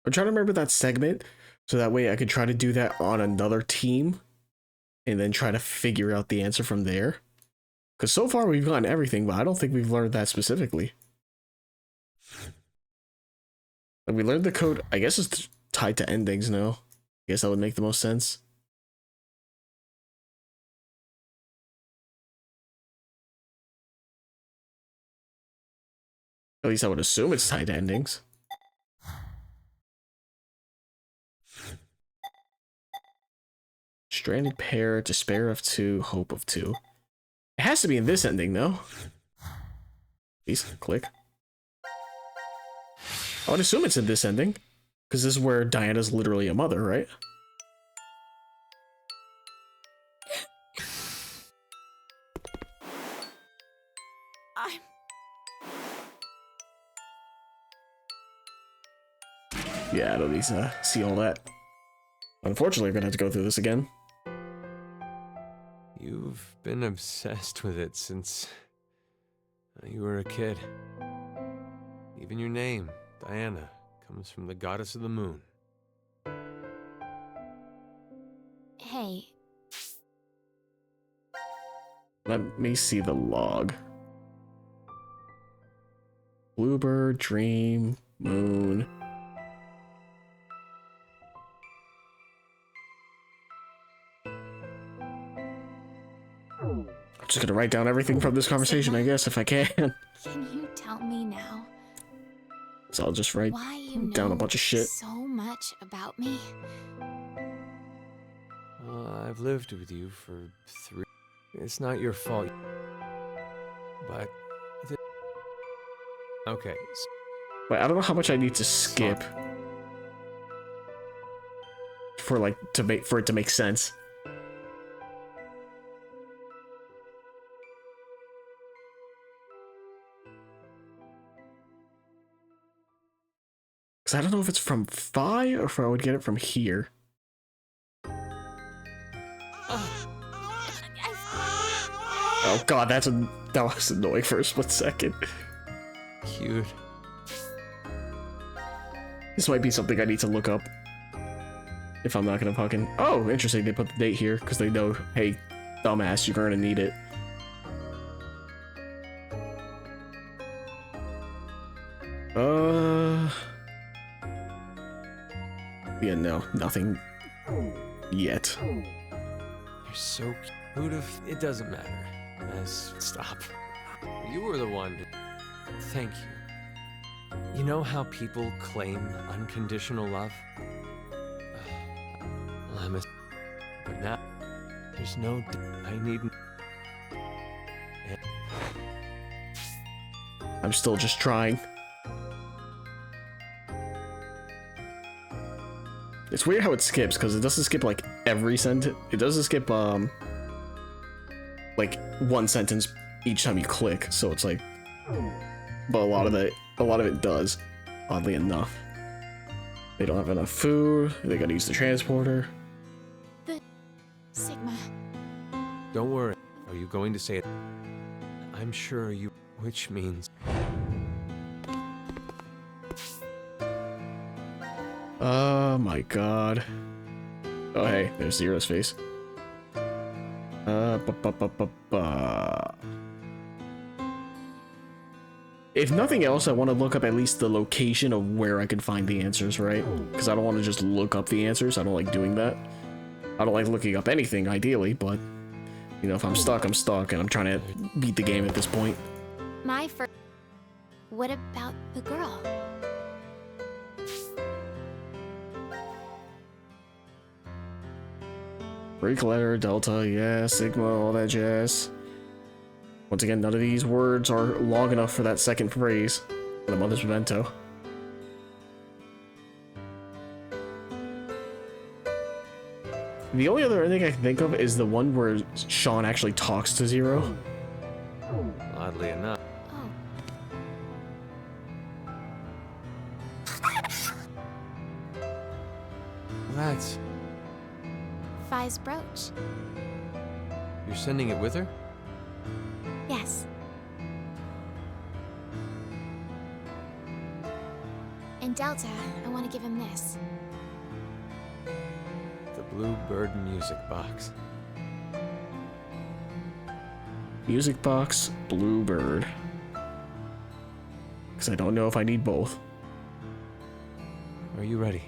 trying to remember that segment so that way I could try to do that on another team and then try to figure out the answer from there. Because so far we've gotten everything, but I don't think we've learned that specifically. Like we learned the code, I guess it's tied to endings now. I guess that would make the most sense. At least I would assume it's tied to endings. Stranded pair, despair of 2, hope of 2. It has to be in this ending, though. Please, click. I would assume it's in this ending, because this is where Diana's literally a mother, right? Yeah, I don't need to see all that. Unfortunately, I'm gonna have to go through this again. You've been obsessed with it since you were a kid. Even your name, Diana, comes from the goddess of the moon. Hey. Let me see the log. Bluebird, dream, moon. I'm just gonna write down everything from this conversation, I guess, if I can. Can you tell me now? So I'll just write Why you down a know bunch of shit. so much about me? I've lived with you for 3. It's not your fault. But... Okay. Wait, I don't know how much I need to skip for it to make sense. Because I don't know if it's from Phi or if I would get it from here. Oh god, that was annoying for a split second. Cute. This might be something I need to look up. If I'm not gonna fucking... Oh, interesting, they put the date here, because they know, hey, dumbass, you're gonna need it. Yeah, no, nothing yet. You're so cute. Who'd have... It doesn't matter. Stop. You were the one who... Thank you. You know how people claim unconditional love? Well, I'm a... But now, there's no... I need... I'm still just trying. It's weird how it skips, because it doesn't skip, like, every sentence. It doesn't skip, like, one sentence each time you click, so it's like... But a lot of it does, oddly enough. They don't have enough food, they gotta use the transporter. The... Sigma. Don't worry. Are you going to say it? I'm sure you... Which means... Oh my god. Oh hey, there's Zero's face. If nothing else, I want to look up at least the location of where I can find the answers, right? Because I don't want to just look up the answers. I don't like doing that. I don't like looking up anything, ideally, but... You know, if I'm stuck, I'm stuck, and I'm trying to beat the game at this point. My first... What about the girl? Greek letter, delta, yeah, sigma, all that jazz. Once again, none of these words are long enough for that second phrase. The mother's memento. The only other thing I can think of is the one where Sean actually talks to Zero. Oddly enough. That's... Phi's brooch. You're sending it with her? Yes. And Delta, I want to give him this. The Bluebird music box. Music box, Bluebird. Because I don't know if I need both. Are you ready?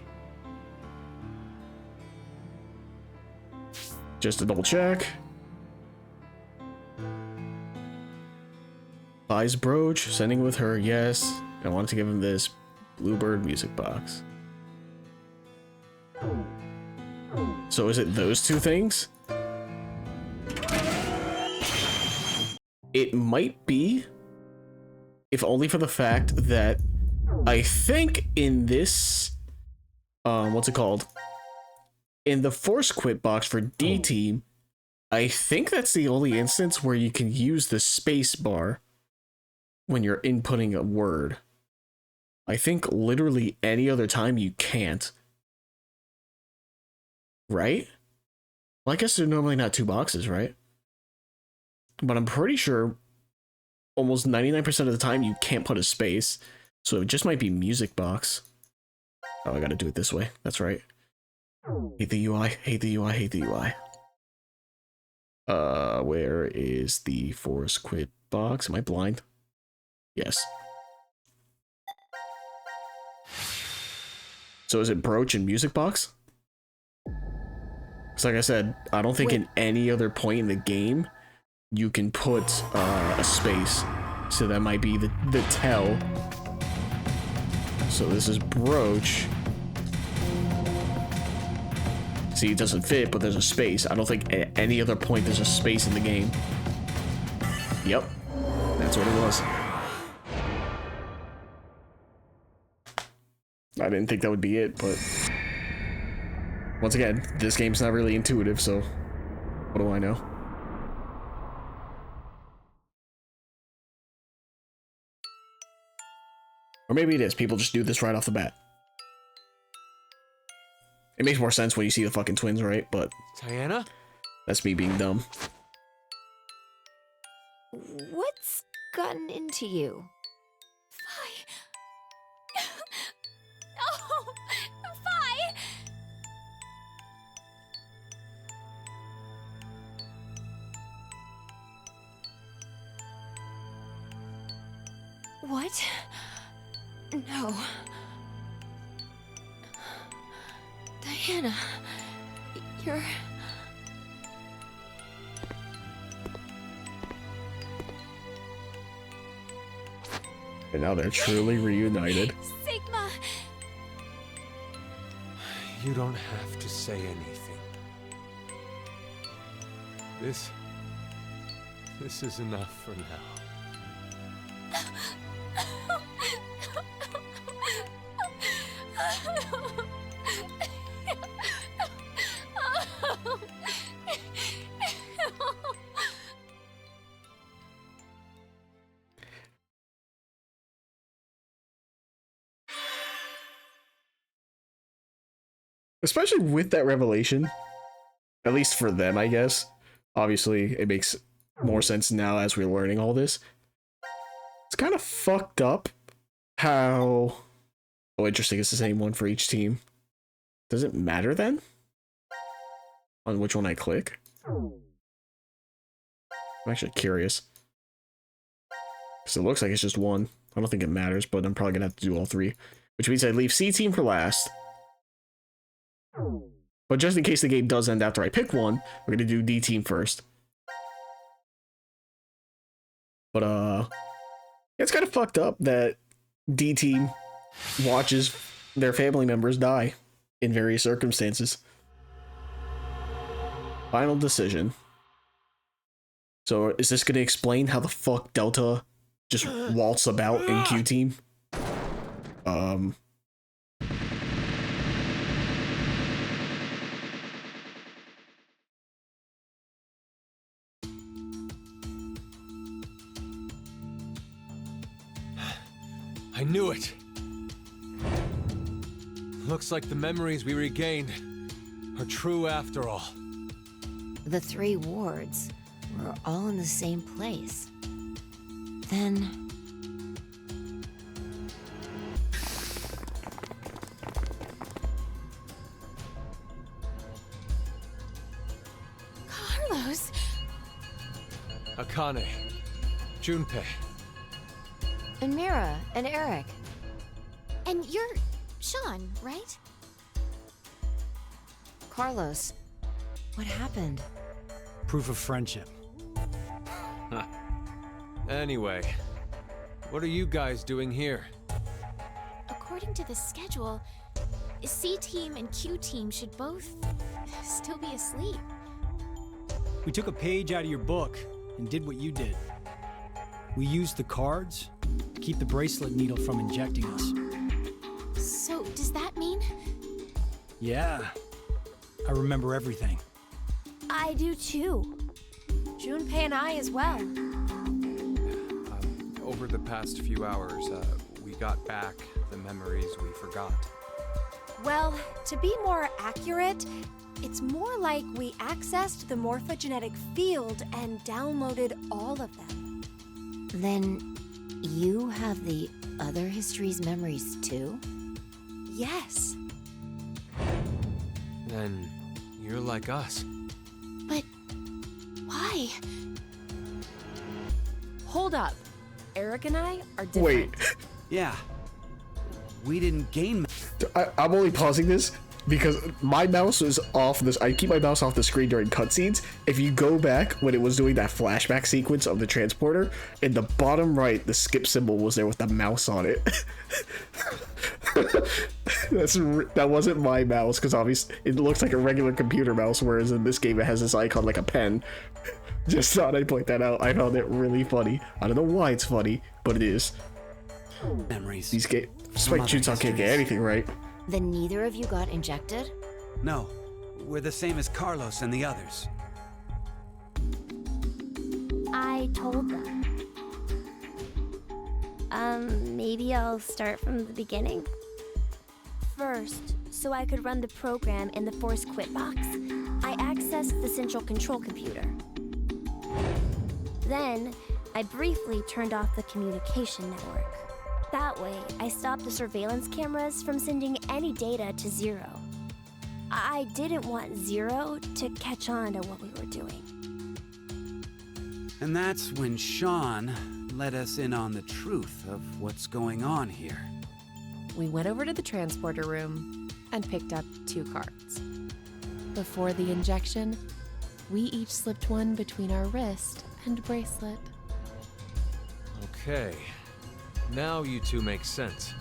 Just to double check. Phi's brooch, sending with her, yes. I wanted to give him this Bluebird music box. So is it those two things? It might be, if only for the fact that I think in this, what's it called? In the Force Quit box for D-Team, I think that's the only instance where you can use the space bar when you're inputting a word. I think literally any other time you can't. Right? Well, I guess they're normally not two boxes, right? But I'm pretty sure almost 99% of the time you can't put a space. So it just might be music box. Oh, I gotta do it this way. That's right. Hate the UI, hate the UI, hate the UI. Where is the Force Quit box? Am I blind? Yes. So is it brooch and music box? Because like I said, I don't think in any other point in the game you can put a space. So that might be the tell So this is Brooch. See, it doesn't fit, but there's a space. I don't think at any other point there's a space in the game. Yep. That's what it was. I didn't think that would be it, but once again, this game's not really intuitive, so what do I know? Or maybe it is. People just do this right off the bat. It makes more sense when you see the fucking twins, right? But Diana? That's me being dumb. What's gotten into you? Oh, Fi! What? No. Diana, you're... And now they're truly reunited. Sigma! You don't have to say anything. This is enough for now. Especially with that revelation, at least for them, I guess. Obviously, it makes more sense now as we're learning all this. It's kind of fucked up how... Oh, interesting, it's the same one for each team. Does it matter then? On which one I click? I'm actually curious. Because it looks like it's just one. I don't think it matters, but I'm probably going to have to do all three. Which means I leave C team for last. But just in case the game does end after I pick one, we're gonna do D team first. But it's kind of fucked up that D team watches their family members die in various circumstances. Final decision. So is this gonna explain how the fuck Delta just waltz about in Q team? I knew it! Looks like the memories we regained are true after all. The 3 wards were all in the same place. Then... Carlos! Akane. Junpei. And Mira, and Eric. And you're Sean, right? Carlos, what happened? Proof of friendship. Huh. Anyway, what are you guys doing here? According to the schedule, C team and Q team should both still be asleep. We took a page out of your book and did what you did. We used the cards to keep the bracelet needle from injecting us. So, does that mean? Yeah. I remember everything. I do too. Junpei and I as well. Over the past few hours, we got back the memories we forgot. Well, to be more accurate, it's more like we accessed the morphogenetic field and downloaded all of them. Then you have the other history's memories too? Yes. Then you're like us. But why? Hold up. Eric and I are different. Wait. Yeah. We didn't gain... I'm only pausing this because my mouse is off this. I keep my mouse off the screen during cutscenes. If you go back when it was doing that flashback sequence of the transporter, in the bottom right, the skip symbol was there with the mouse on it. That wasn't my mouse, because obviously it looks like a regular computer mouse, whereas in this game it has this icon like a pen. Just thought I'd point that out. I found it really funny. I don't know why it's funny, but it is. Memories. These Spike Chunsoft can't get anything right. Then neither of you got injected? No, we're the same as Carlos and the others. I told them. Maybe I'll start from the beginning? First, so I could run the program in the Force Quit box, I accessed the central control computer. Then, I briefly turned off the communication network. That way, I stopped the surveillance cameras from sending any data to Zero. I didn't want Zero to catch on to what we were doing. And that's when Sean let us in on the truth of what's going on here. We went over to the transporter room and picked up 2 cards. Before the injection, we each slipped one between our wrist and bracelet. Okay. Now you two make sense.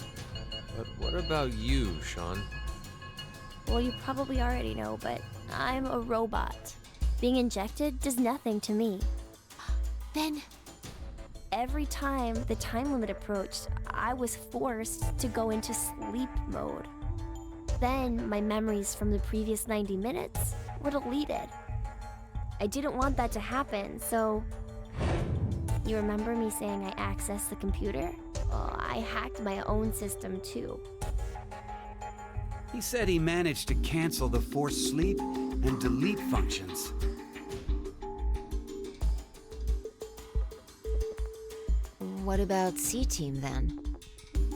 But what about you, Sean? Well, you probably already know, but I'm a robot. Being injected does nothing to me. Then... Every time the time limit approached, I was forced to go into sleep mode. Then my memories from the previous 90 minutes were deleted. I didn't want that to happen, so... You remember me saying I accessed the computer? Well, I hacked my own system too. He said he managed to cancel the force sleep and delete functions. What about C-Team then?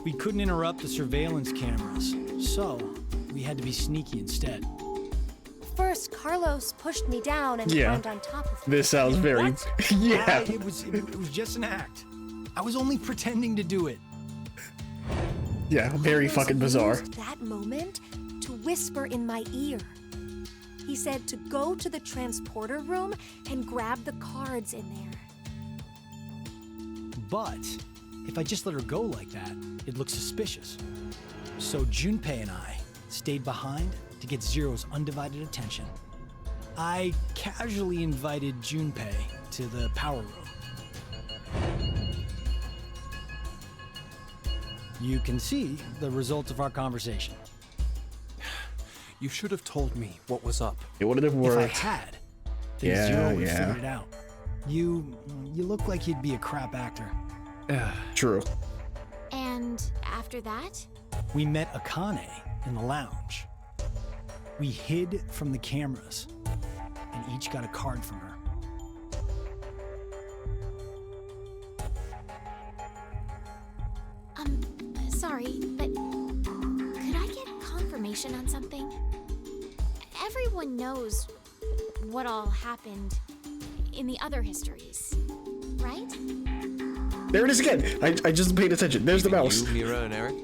We couldn't interrupt the surveillance cameras, so we had to be sneaky instead. First, Carlos pushed me down and climbed on top of me. This sounds very... yeah. It was just an act. I was only pretending to do it. Yeah, very Carlos fucking bizarre. used that moment to whisper in my ear. He said to go to the transporter room and grab the cards in there. But if I just let her go like that, it looks suspicious. So Junpei and I stayed behind to get Zero's undivided attention. I casually invited Junpei to the power room. You can see the result of our conversation. You should have told me what was up. It wouldn't have worked. If I had, then Zero would have figured it out. You look like you'd be a crap actor. True. And after that? We met Akane in the lounge. We hid from the cameras and each got a card from her. Sorry, but could I get confirmation on something? Everyone knows what all happened in the other histories, right? There it is again. I just paid attention. There's the mouse. You, Mira, and Eric?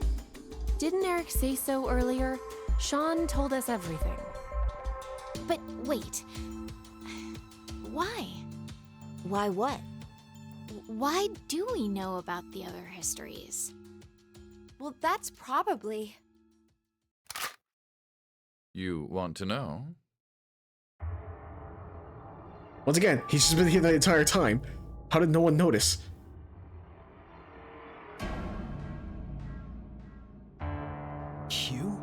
Didn't Eric say so earlier? Sean told us everything. But wait. Why? Why what? Why do we know about the other histories? Well, that's probably... You want to know? Once again, he's just been here the entire time. How did no one notice? Q?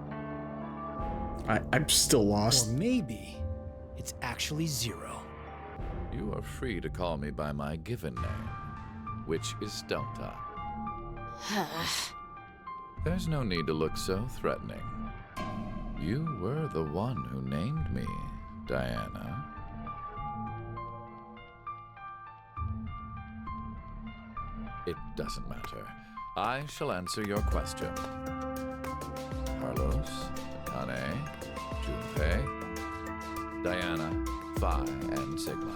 I'm still lost. Or maybe it's actually Zero. You are free to call me by my given name, which is Delta. There's no need to look so threatening. You were the one who named me, Diana. It doesn't matter. I shall answer your question. Carlos, Akane, Junpei, Diana, Phi, and Sigma.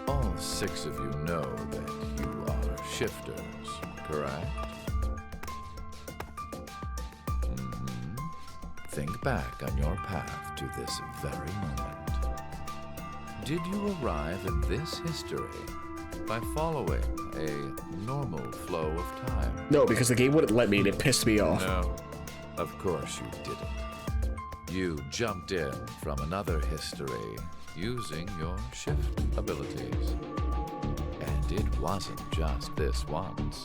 All 6 of you know that you are shifters, correct? think back on your path to this very moment. Did you arrive in this history by following a normal flow of time? No, because the game wouldn't let me and it pissed me off. No, of course you didn't. You jumped in from another history using your shift abilities. And it wasn't just this once.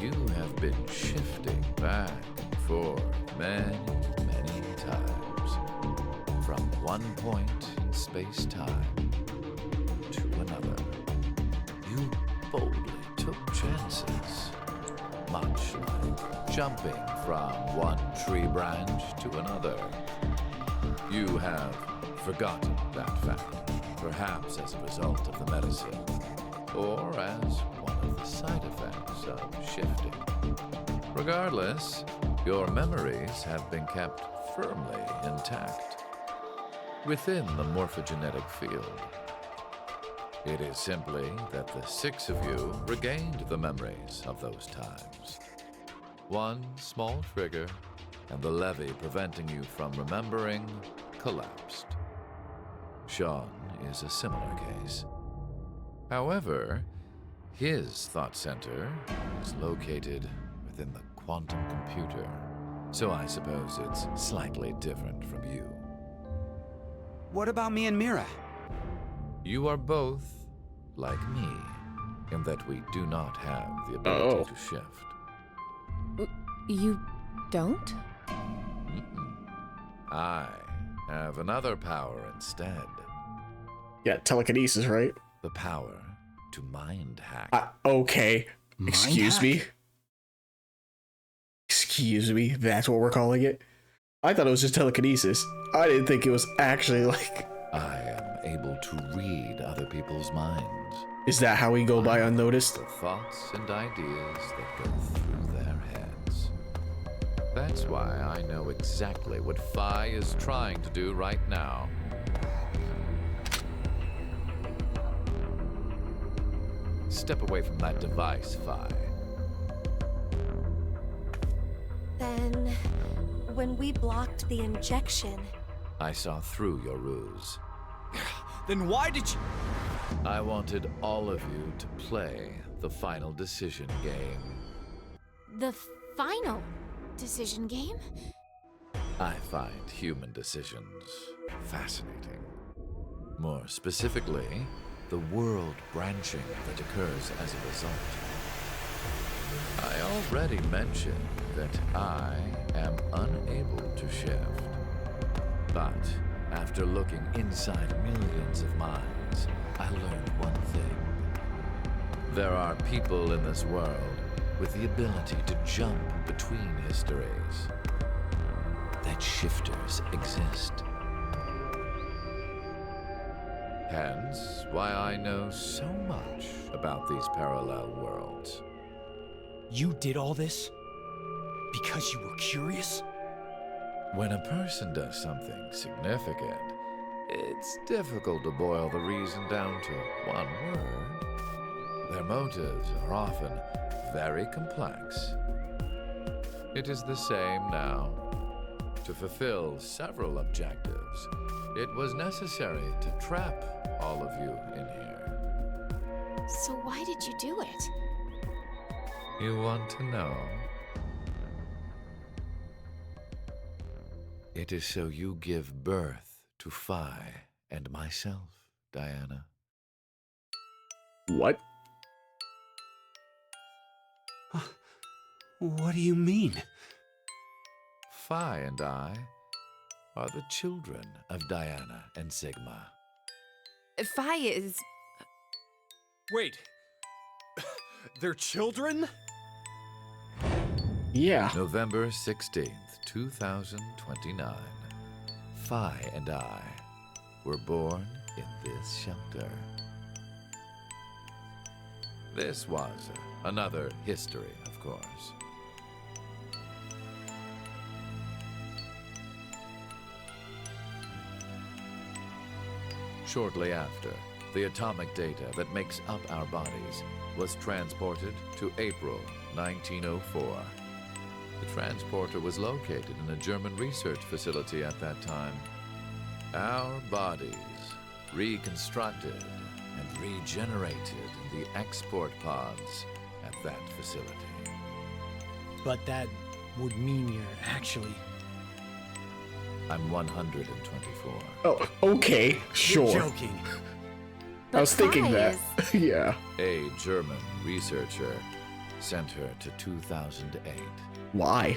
You have been shifting back and forth many, many times. From one point in space-time to another. You boldly took chances. Much like jumping from one tree branch to another. You have forgotten that fact, perhaps as a result of the medicine, or as one of the side effects of shifting. Regardless, your memories have been kept firmly intact within the morphogenetic field. It is simply that the 6 of you regained the memories of those times. One small trigger, and the levee preventing you from remembering collapsed. Sean is a similar case. However, his thought center is located within the quantum computer, so I suppose it's slightly different from you. What about me and Mira? You are both like me, in that we do not have the ability to shift. You don't? I have another power instead. Yeah, telekinesis, right? The power to mind hack. Okay. Excuse me? Excuse me? That's what we're calling it? I thought it was just telekinesis. I didn't think it was actually like... I am able to read other people's minds. Is that how we go by unnoticed? The thoughts and ideas that go through their heads. That's why I know exactly what Phi is trying to do right now. Step away from that device, Phi. Then, when we blocked the injection... I saw through your ruse. Then why did you... I wanted all of you to play the final decision game. The final decision game? I find human decisions fascinating. More specifically, the world branching that occurs as a result. I already mentioned that I am unable to shift. But after looking inside millions of minds, I learned one thing. There are people in this world with the ability to jump between histories. That shifters exist. Hence, why I know so much about these parallel worlds. You did all this? Because you were curious? When a person does something significant, it's difficult to boil the reason down to one word. Their motives are often very complex. It is the same now. To fulfill several objectives, it was necessary to trap all of you in here. So why did you do it? You want to know? It is so you give birth to Phi and myself, Diana. What? What do you mean? Phi and I are the children of Diana and Sigma. Phi is... Wait. They're children? Yeah. November 16th, 2029. Phi and I were born in this shelter. This was another history, of course. Shortly after, the atomic data that makes up our bodies was transported to April 1904. The transporter was located in a German research facility at that time. Our bodies reconstructed and regenerated in the export pods at that facility. But that would mean you're actually... I'm 124. Oh, okay, sure. You're joking. I was thinking that. Yeah. A German researcher sent her to 2008. Why?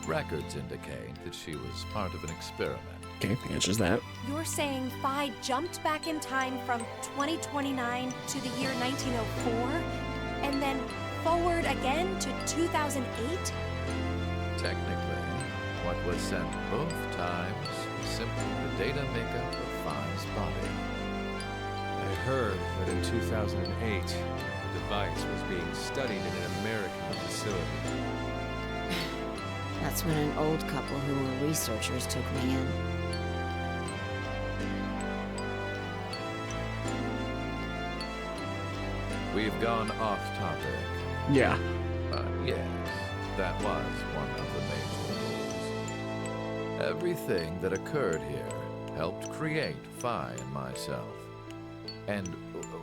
Records indicate that she was part of an experiment. Okay, answers that. You're saying Phi jumped back in time from 2029 to the year 1904, and then forward again to 2008? Technically, what was sent both times was simply the data makeup of Phi's body. I heard that in 2008, the device was being studied in an American facility. That's when an old couple who were researchers took me in. We've gone off topic. Yeah. Yes, that was one of the major rules. Everything that occurred here helped create Phi and myself. And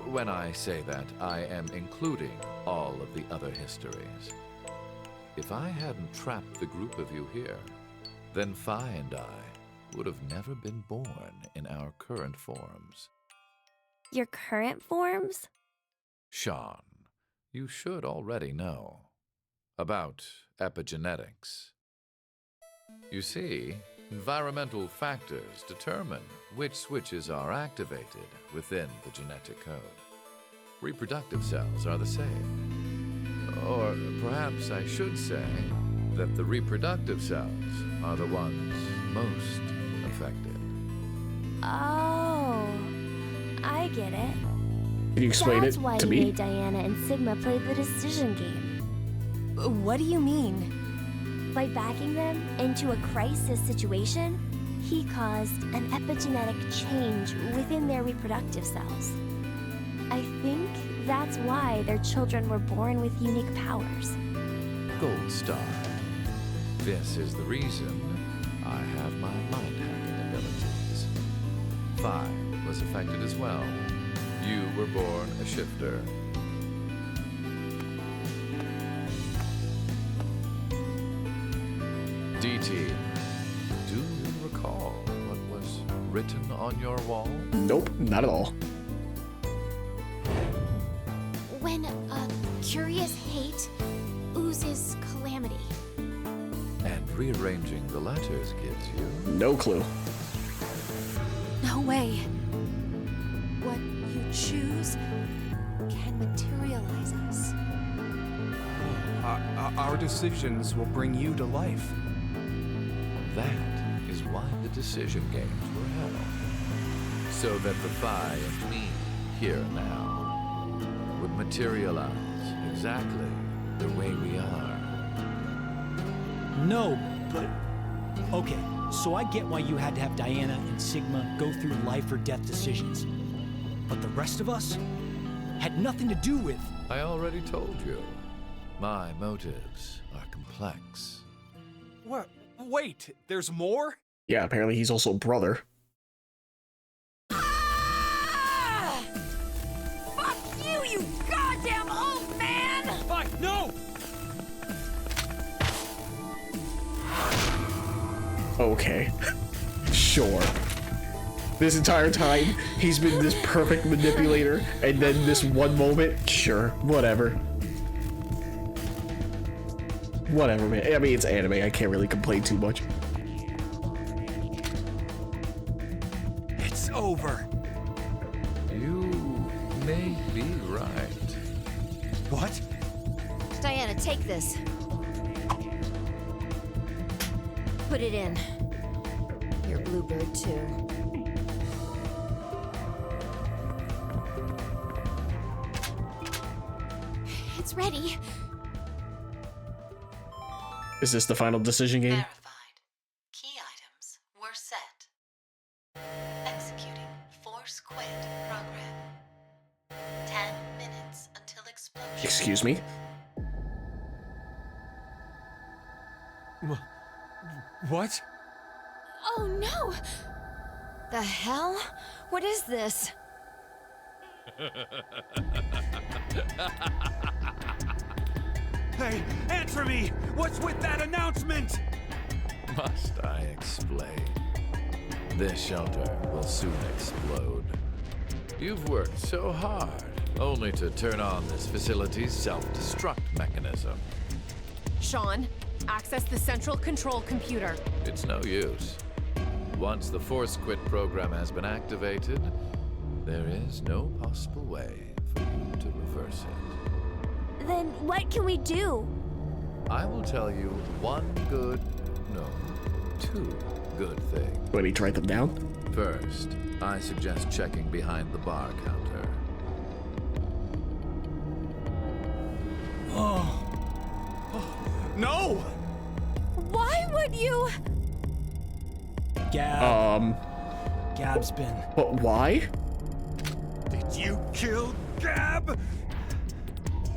when I say that, I am including all of the other histories. If I hadn't trapped the group of you here, then Phi and I would have never been born in our current forms. Your current forms? Sean, you should already know about epigenetics. You see, environmental factors determine which switches are activated within the genetic code. Reproductive cells are the same. Or perhaps I should say that the reproductive cells are the ones most affected. Oh, I get it. Can you explain That's it why to he me? made Diana and Sigma play the decision game. What do you mean? By backing them into a crisis situation, he caused an epigenetic change within their reproductive cells. I think that's why their children were born with unique powers. Gold Star. This is the reason I have my mind hacking abilities. Phi was affected as well. You were born a shifter. DT, do you recall what was written on your wall? Nope, not at all. When a curious hate oozes calamity. And rearranging the letters gives you... No clue. No way. What you choose can materialize us. Our decisions will bring you to life. That is why the decision games were held. So that the Phi and me, here and now, would materialize exactly the way we are. No, but... Okay, so I get why you had to have Diana and Sigma go through life or death decisions. But the rest of us had nothing to do with... I already told you. My motives are complex. What? Wait, there's more? Yeah, apparently he's also a brother. Fuck you, you goddamn old man! Fuck, no! Okay. Sure. This entire time, he's been this perfect manipulator, and then this one moment, sure, whatever. Whatever, man. I mean, it's anime. I can't really complain too much. It's over. You may be right. What? Diana, take this. Put it in. Your bluebird, too. It's ready. Is this the final decision game? Key items were set. Executing Force Quit program. 10 minutes until explosion. Excuse me? What? Oh no! The hell? What is this? Hey, answer me! What's with that announcement? Must I explain? This shelter will soon explode. You've worked so hard, only to turn on this facility's self-destruct mechanism. Sean, access the central control computer. It's no use. Once the Force Quit program has been activated, there is no possible way for you to reverse it. Then what can we do? I will tell you two good things. When he tried them down? First, I suggest checking behind the bar counter. No! Why would you? Gab. Gab's been. But why? Did you kill Gab?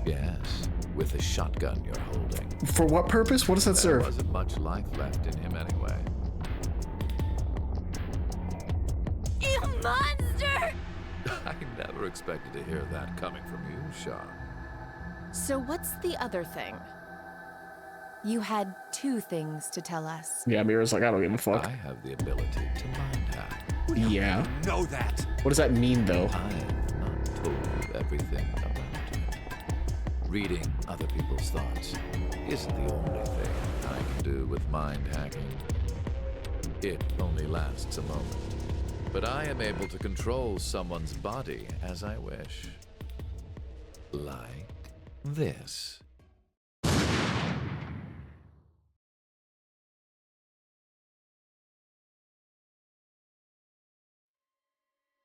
Yes, with the shotgun you're holding. For what purpose? What does that serve? There wasn't much life left in him anyway. You monster! I never expected to hear that coming from you, Sean. So what's the other thing? You had two things to tell us. Yeah, Mira's like, I don't give a fuck. I have the ability to mind hack. Yeah. Know that. What does that mean, though? I have not told you everything about it. Reading other people's thoughts isn't the only thing I can do with mind hacking. It only lasts a moment. But I am able to control someone's body as I wish. Like this.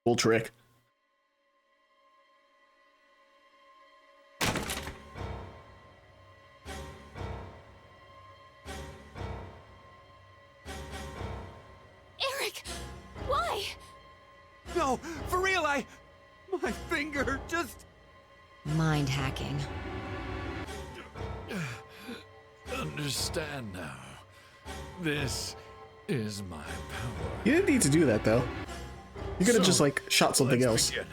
Cool trick. Eric! Why? No, for real, my finger just... Mind hacking. Understand now. This is my power. You didn't need to do that, though. You could have just, like, shot something else. Begin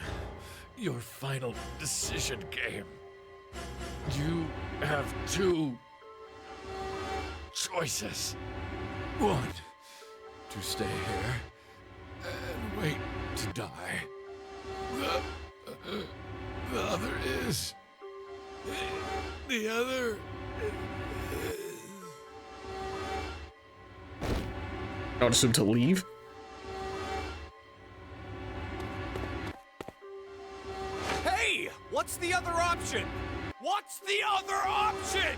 your final decision game. You have two choices. One, to stay here and wait to die. The other is... The other is... I would assume to leave. Hey! What's the other option? What's the other option?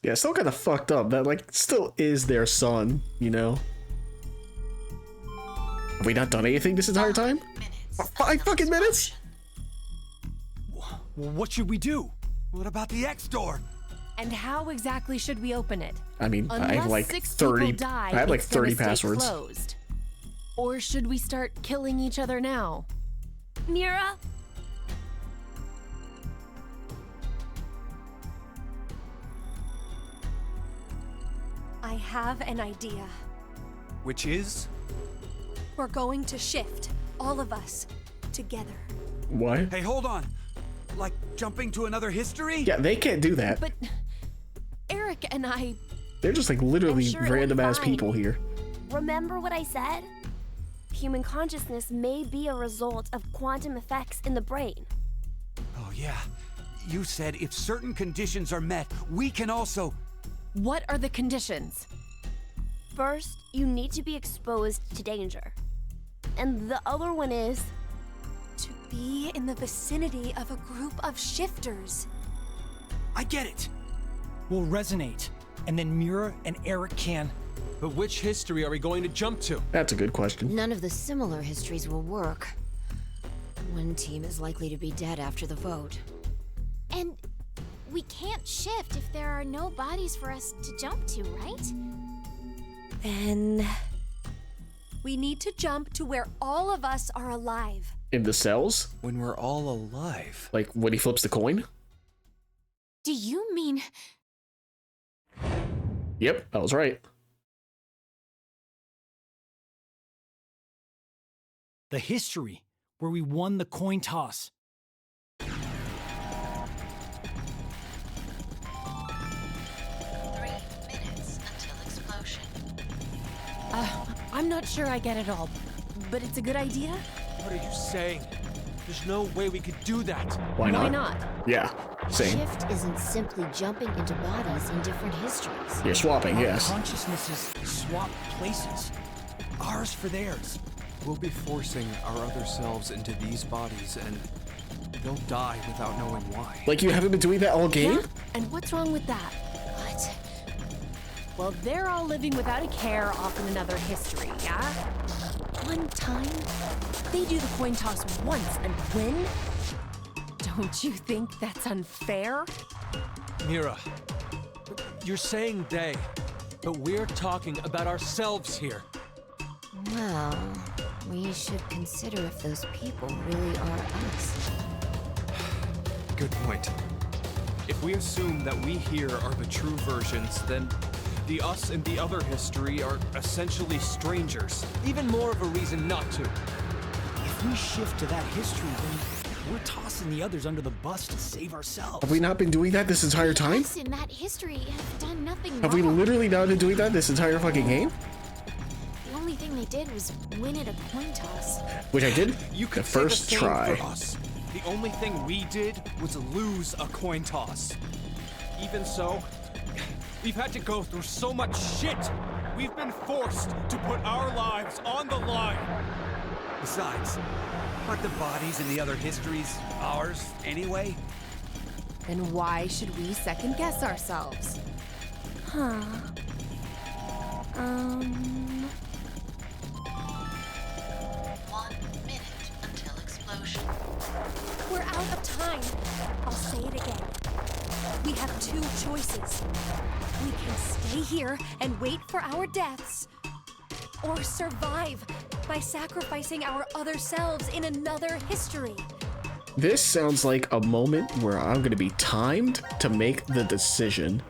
Yeah, still kind of fucked up. That, like, still is their son, you know? Have we not done anything this entire time? 5 fucking minutes? What should we do? What about the X door? And how exactly should we open it? I mean, I have Unless like 6 30. people die, I have like it's gonna 30 stay passwords. Closed. Or should we start killing each other now? Mira? I have an idea. Which is? We're going to shift, all of us, together. What? Hey, hold on. Like jumping to another history? Yeah, they can't do that. But Eric and I... They're just like literally I'm sure it'll be random ass fine. people here. Remember what I said? Human consciousness may be a result of quantum effects in the brain. Oh, yeah. You said if certain conditions are met, we can also... What are the conditions? First, you need to be exposed to danger. And the other one is... To be in the vicinity of a group of shifters. I get it. We'll resonate, and then Mira and Eric can... But which history are we going to jump to? That's a good question. None of the similar histories will work. One team is likely to be dead after the vote. And we can't shift if there are no bodies for us to jump to, right? Then... We need to jump to where all of us are alive. In the cells? When we're all alive. Like when he flips the coin? Do you mean... Yep, that was right. The history where we won the coin toss. 3 minutes until explosion. I'm not sure I get it all, but it's a good idea. What are you saying? There's no way we could do that. Why not? Why not? Yeah, same. Shift isn't simply jumping into bodies in different histories. You're swapping, Our yes. consciousnesses swap places. Ours for theirs. We'll be forcing our other selves into these bodies, and they'll die without knowing why. Like you haven't been doing that all game? Yeah? And what's wrong with that? What? Well, they're all living without a care off in another history, yeah? One time, they do the coin toss once and win? Don't you think that's unfair? Mira, you're saying they, but we're talking about ourselves here. Well, we should consider if those people really are us. Good point. If we assume that we here are the true versions, then the us in the other history are essentially strangers. Even more of a reason not to. If we shift to that history, then we're tossing the others under the bus to save ourselves. Have we not been doing that this entire time? Us in that history have done nothing Have we wrong. literally not been doing that this entire fucking game? The only thing they did was win at a coin toss. Which I did You the could say first the same try. for us. The only thing we did was lose a coin toss. Even so, we've had to go through so much shit. We've been forced to put our lives on the line. Besides, aren't the bodies in the other histories ours anyway? Then why should we second guess ourselves? Huh. 1 minute until explosion. We're out of time. I'll say it again. We have two choices. We can stay here and wait for our deaths, or survive by sacrificing our other selves in another history. This sounds like a moment where I'm going to be timed to make the decision.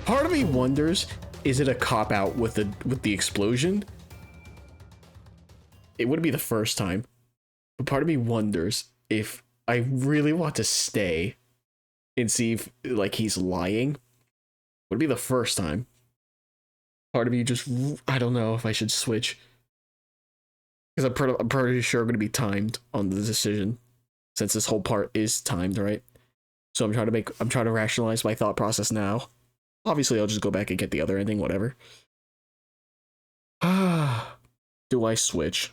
Part of me wonders, is it a cop-out with the explosion? It wouldn't be the first time. But part of me wonders if I really want to stay and see if, like, he's lying. Would it be the first time? Part of me just, I don't know if I should switch. Because I'm pretty sure I'm going to be timed on the decision. Since this whole part is timed, right? So I'm trying to rationalize my thought process now. Obviously, I'll just go back and get the other ending, whatever. Do I switch?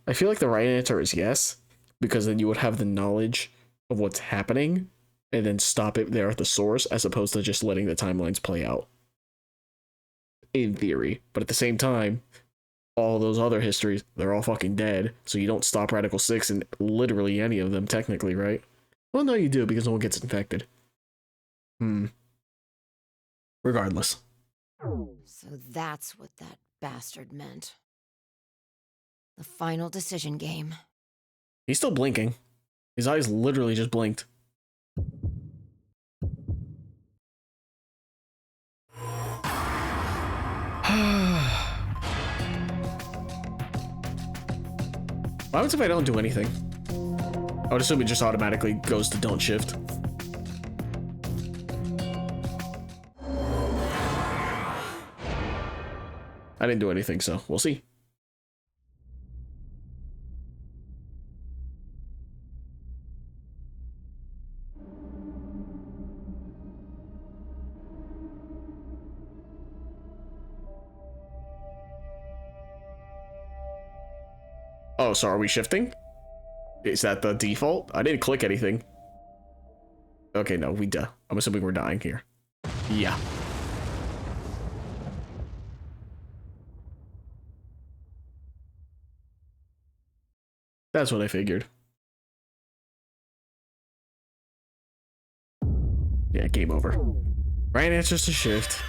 I feel like the right answer is yes, because then you would have the knowledge of what's happening and then stop it there at the source, as opposed to just letting the timelines play out. In theory. But at the same time, all those other histories, they're all fucking dead, so you don't stop Radical 6 in literally any of them, technically, right? Well, no, you do, because no one gets infected. Regardless. So that's what that bastard meant. The final decision game. He's still blinking. His eyes literally just blinked. What happens if I don't do anything? I would assume it just automatically goes to don't shift. I didn't do anything, so we'll see. Oh, so are we shifting? Is that the default? I didn't click anything. Okay, no, I'm assuming we're dying here. Yeah. That's what I figured. Yeah, game over. Right answers to shift.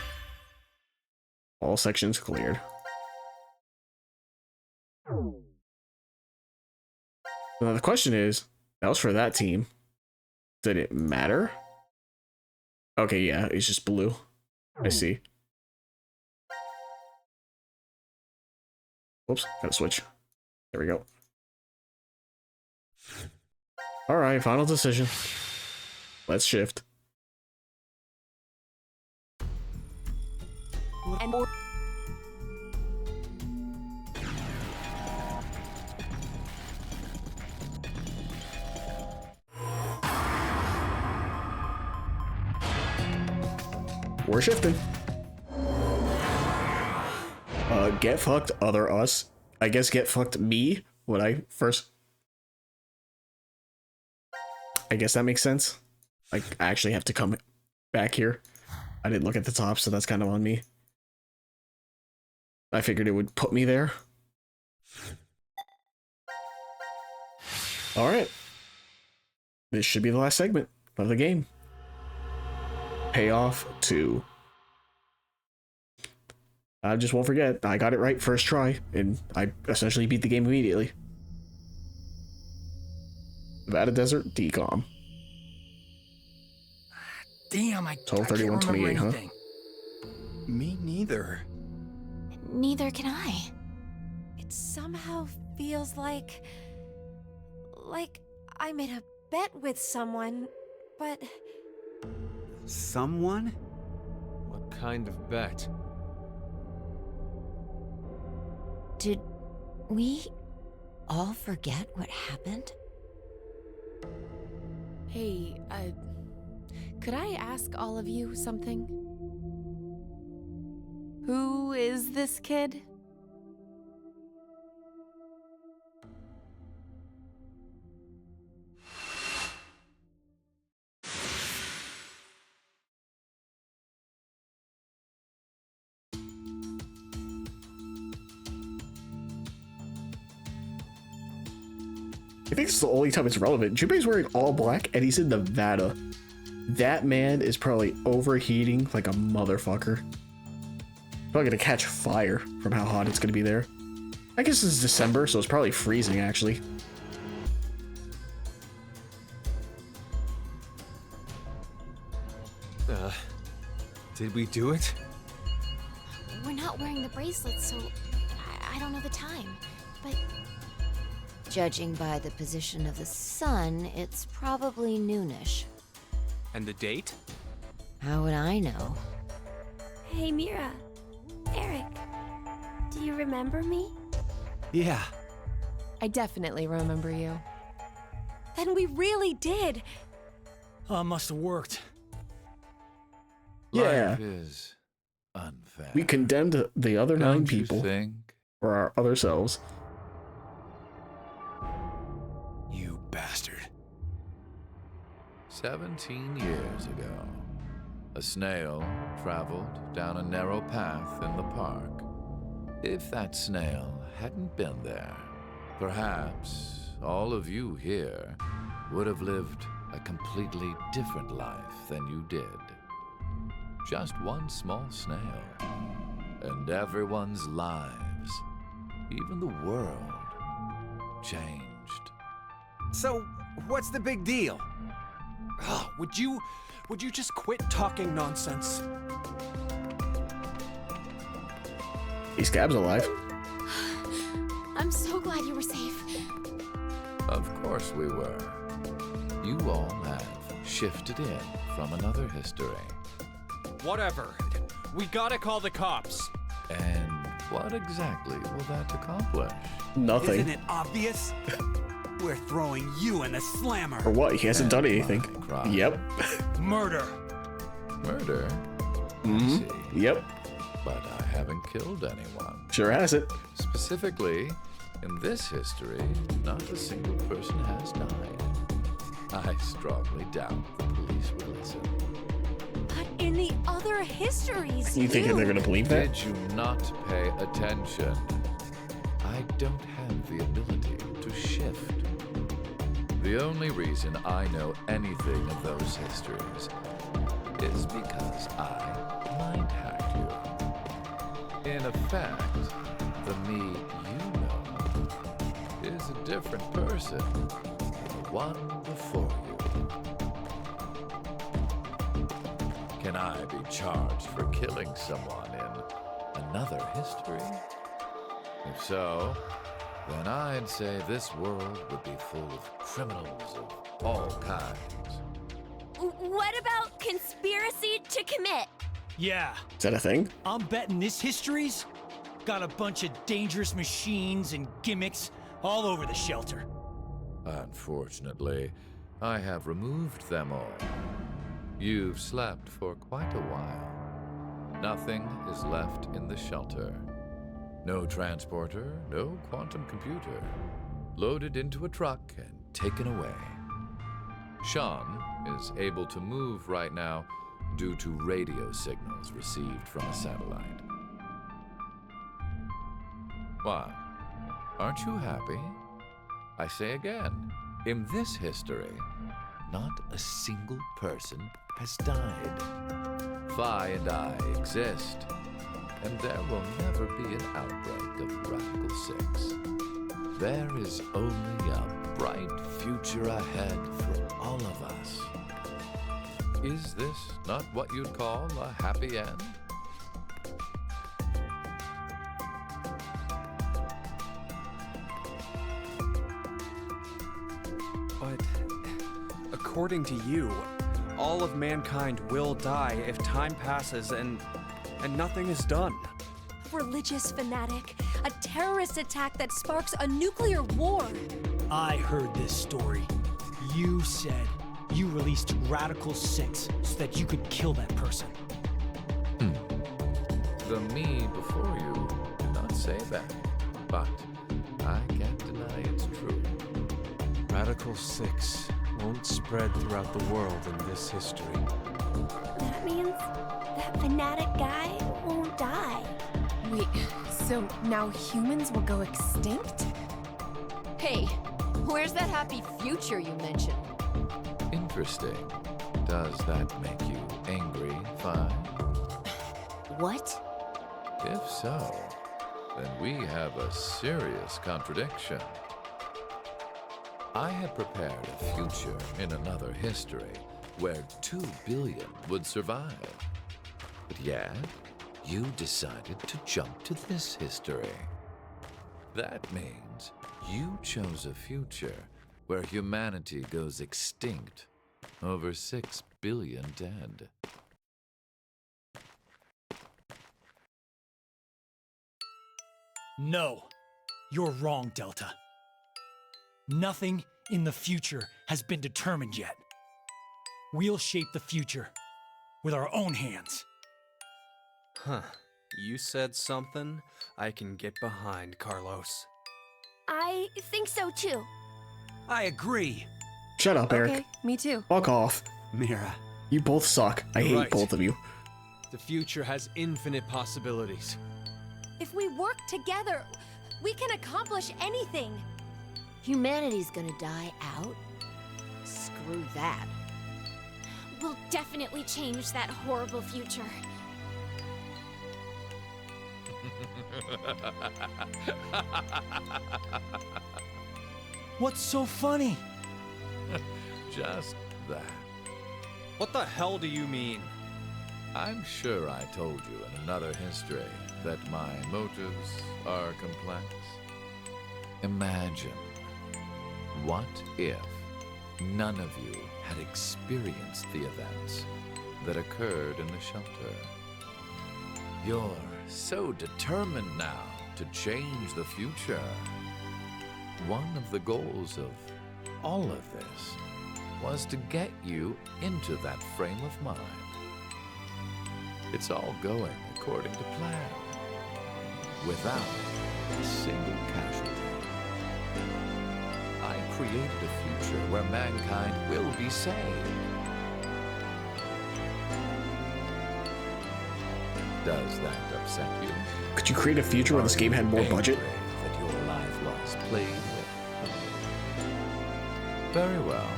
All sections cleared. Now the question is, that was for that team. Did it matter? Okay, yeah, it's just blue. I see. Whoops, gotta switch. There we go. Alright, final decision. Let's shift. And We're shifting. Get fucked, other us. I guess get fucked me when I first... I guess that makes sense. Like, I actually have to come back here. I didn't look at the top, so that's kind of on me. I figured it would put me there. Alright. This should be the last segment of the game. Payoff 2. I just won't forget, I got it right first try, and I essentially beat the game immediately. Nevada Desert Decom. Damn, I 12/31/28, huh? Me neither. Neither can I. it somehow feels like I made a bet with someone, but Someone? What kind of bet? Did we all forget what happened? Hey, could I ask all of you something? Who is this kid? I think this is the only time it's relevant. Junpei's wearing all black and he's in Nevada. That man is probably overheating like a motherfucker. Probably gonna catch fire from how hot it's gonna be there. I guess it's December, so it's probably freezing actually. Did we do it? We're not wearing the bracelets, so I don't know the time. But Judging by the position of the sun, it's probably noonish. And the date? How would I know? Hey, Mira. Eric. Do you remember me? Yeah. I definitely remember you. then we really did. Oh, must have worked. Yeah. Life is unfair. We condemned the other 9 Don't you people think? for our other selves. You bastard. 17 years ago, a snail traveled down a narrow path in the park. If that snail hadn't been there, perhaps all of you here would have lived a completely different life than you did. Just one small snail, and everyone's lives, even the world, changed. So, what's the big deal? Ugh, would you just quit talking nonsense? These Scab's alive. I'm so glad you were safe. Of course we were. You all have shifted in from another history. Whatever. We gotta call the cops. And what exactly will that accomplish? Nothing. Isn't it obvious? We're throwing you in the slammer. For what? He hasn't done anything. Yep. Murder. Murder? Mm-hmm. Yep. But I haven't killed anyone. Sure hasn't. Specifically, in this history, not a single person has died. I strongly doubt the police will listen. But in the other histories, You think they're gonna believe that? Did you not pay attention? I don't have the ability to shift. The only reason I know anything of those histories is because I mind hacked you. In effect, the me you know is is a different person than the one before you. Can I be charged for killing someone in another history? If so, then I'd say this world would be full of criminals of all kinds. What about conspiracy to commit? Yeah. Is that a thing? I'm betting this history's got a bunch of dangerous machines and gimmicks all over the shelter. Unfortunately, I have removed them all. You've slept for quite a while. Nothing is left in the shelter. No transporter, no quantum computer. Loaded into a truck and taken away. Sean is able to move right now due to radio signals received from a satellite. Why? Aren't you happy? I say again, in this history, not a single person has died. Phi and I exist, and there will never be an outbreak of Radical 6. There is only a bright future ahead for all of us. Is this not what you'd call a happy end? But according to you, all of mankind will die if time passes and nothing is done. Religious fanatic, a terrorist attack that sparks a nuclear war. I heard this story. You said you released Radical 6 so that you could kill that person. The me before you did not say that, but I can't deny it's true. Radical 6 won't spread throughout the world in this history. That means that fanatic guy won't die. Wait, so now humans will go extinct? Hey, where's that happy future you mentioned? Interesting. Does that make you angry, Phi? What? If so, then we have a serious contradiction. I had prepared a future in another history where 2 billion would survive. But yet, you decided to jump to this history. That means you chose a future where humanity goes extinct, over 6 billion dead. No, you're wrong, Delta. Nothing in the future has been determined yet. We'll shape the future with our own hands. Huh. You said something I can get behind, Carlos. I think so too. I agree. Shut up, Eric. Okay, me too. Fuck off. Mira. You both suck. I hate Right. both of you. The future has infinite possibilities. If we work together, we can accomplish anything. Humanity's gonna die out? Screw that. We'll definitely change that horrible future. What's so funny? Just that. What the hell do you mean? I'm sure I told you in another history that my motives are complex. Imagine, what if none of you had experienced the events that occurred in the shelter? You're so determined now to change the future. One of the goals of all of this was to get you into that frame of mind. It's all going according to plan, without a single casualty. I created a future where mankind will be saved. Does that upset you? Could you create a future where this game had more budget? That your life was played with. Very well.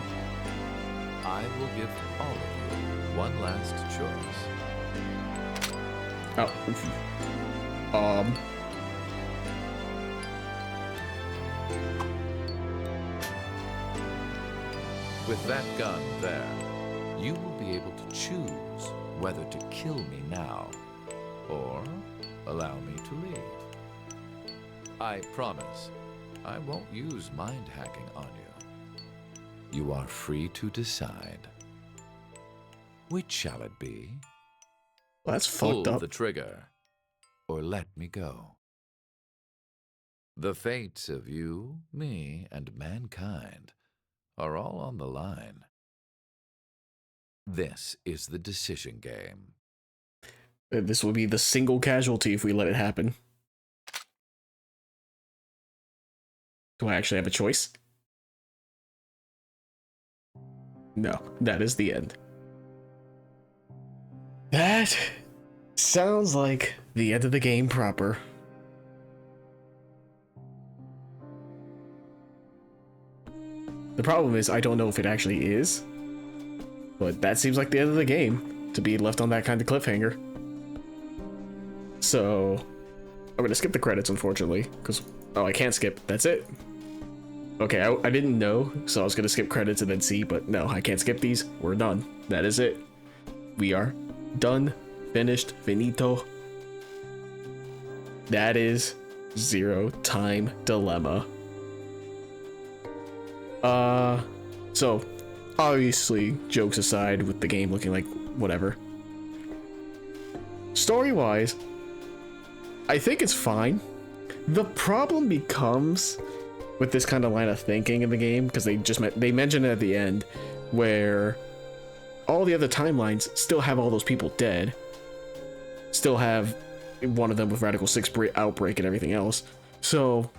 I will give all of you one last choice. Oh. With that gun there, you will be able to choose whether to kill me now or allow me to leave. I promise I won't use mind hacking on you. You are free to decide. Which shall it be? Well, that's fucked Pull up. the trigger, or let me go. The fates of you, me, and mankind are all on the line. This is the decision game. This will be the single casualty if we let it happen. Do I actually have a choice? No, that is the end. That sounds like the end of the game proper. The problem is I don't know if it actually is, but that seems like the end of the game, to be left on that kind of cliffhanger. So, I'm gonna skip the credits, unfortunately, because, oh, I can't skip, that's it. Okay, I didn't know, so I was gonna skip credits and then see, but no, I can't skip these, we're done. That is it. We are done, finished, finito. That is Zero Time Dilemma. So, obviously, jokes aside, with the game looking like whatever. Story-wise, I think it's fine. The problem becomes with this kind of line of thinking in the game, because they mention it at the end, where all the other timelines still have all those people dead, still have one of them with Radical 6 outbreak and everything else. So,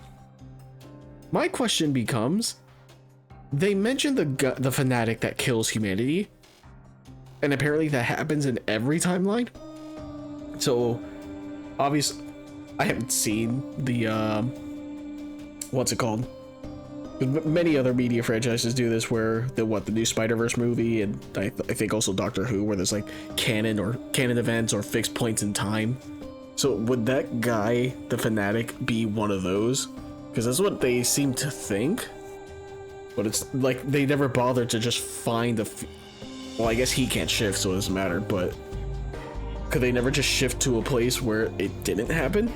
my question becomes, they mentioned the fanatic that kills humanity, and apparently that happens in every timeline. So, obviously, I haven't seen the, what's it called? Many other media franchises do this, where the new Spider-Verse movie, and I think also Doctor Who, where there's like canon events or fixed points in time. So would that guy, the fanatic, be one of those? Because that's what they seem to think. But it's like they never bothered to just find well, I guess he can't shift, so it doesn't matter, but could they never just shift to a place where it didn't happen?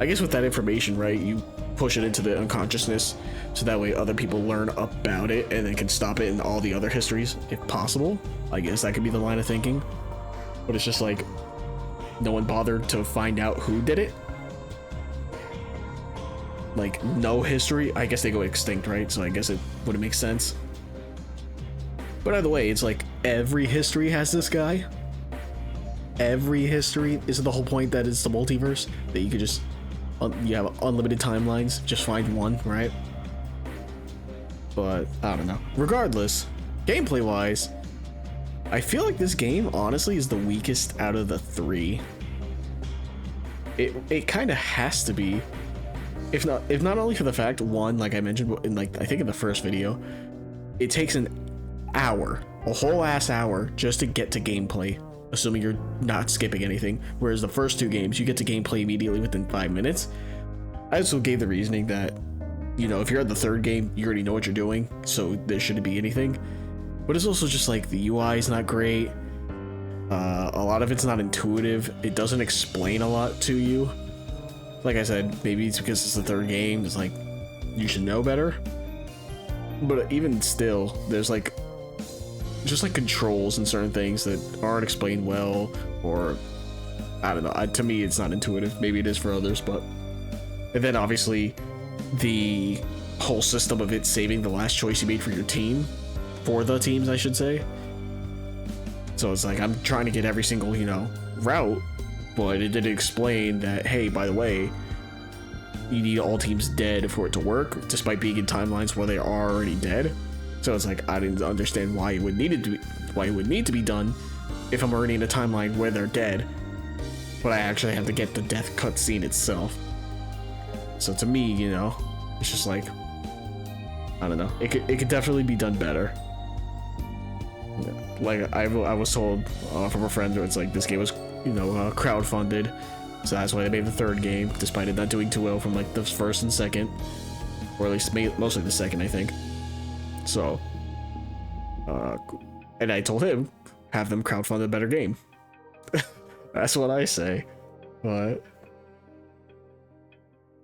I guess with that information, right, you push it into the unconsciousness, so that way other people learn about it and then can stop it in all the other histories, if possible. I guess that could be the line of thinking. But it's just like, no one bothered to find out who did it. Like, no history. I guess they go extinct, right? So I guess it wouldn't make sense. But either way, it's like every history has this guy. Every history. Is the whole point that it's the multiverse? That you could just, you have unlimited timelines, just find one, right? But I don't know. Regardless, gameplay wise, I feel like this game honestly is the weakest out of the three. It kind of has to be, if not only for the fact, one, like I mentioned in I think in the first video, it takes an hour, a whole ass hour, just to get to gameplay, assuming you're not skipping anything. Whereas the first two games, you get to gameplay immediately within 5 minutes. I also gave the reasoning that, you know, if you're at the third game, you already know what you're doing, so there shouldn't be anything. But it's also just like the UI is not great. A lot of it's not intuitive. It doesn't explain a lot to you. Like I said, maybe it's because it's the third game. It's like, you should know better. But even still, there's like, just like controls and certain things that aren't explained well, or I don't know. To me, it's not intuitive. Maybe it is for others, but. And then obviously, the whole system of it saving the last choice you made for your team, for the teams, I should say. So it's like, I'm trying to get every single, you know, route, but it didn't explain that, hey, by the way, you need all teams dead for it to work, despite being in timelines where they are already dead. So it's like, I didn't understand why it would need to be done if I'm already in a timeline where they're dead, but I actually have to get the death cutscene itself. So to me, you know, it's just like, I don't know. It could definitely be done better. Like I was told from a friend, it's like this game was, you know, crowdfunded, so that's why they made the third game, despite it not doing too well from like the first and second, or at least mostly the second, I think. So And I told him, have them crowdfund a better game. That's what I say. But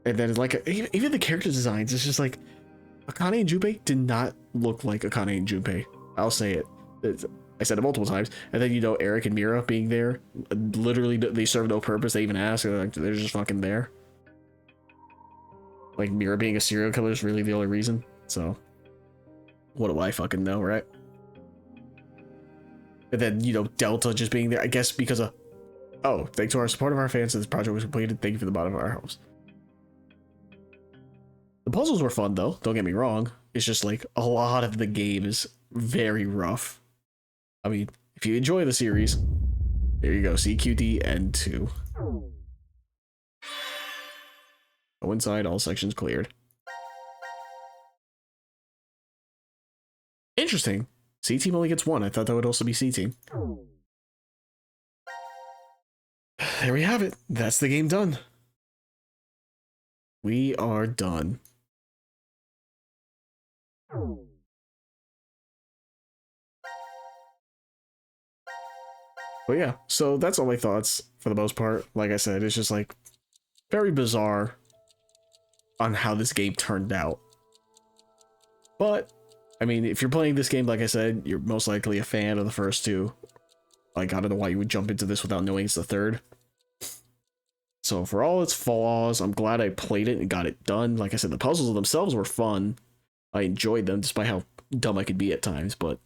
and then like even the character designs, it's just like Akane and Junpei did not look like Akane and Junpei. I'll say it. I said it multiple times. And then, you know, Eric and Mira being there, literally they serve no purpose. They even ask, like, they're just fucking there. Like, Mira being a serial killer is really the only reason. So, what do I fucking know, right? And then, you know, Delta just being there, I guess because of, oh, thanks to our support of our fans, this project was completed. Thank you from the bottom of our homes. The puzzles were fun, though. Don't get me wrong. It's just like a lot of the game is very rough. I mean, if you enjoy the series, there you go. CQD N2. Go inside, all sections cleared. Interesting. C team only gets one. I thought that would also be C team. There we have it. That's the game done. We are done. But yeah, so that's all my thoughts for the most part. Like I said, it's just like very bizarre on how this game turned out. But I mean, if you're playing this game, like I said, you're most likely a fan of the first two. Like, I don't know why you would jump into this without knowing it's the third. So for all its flaws, I'm glad I played it and got it done. Like I said, the puzzles themselves were fun. I enjoyed them despite how dumb I could be at times, but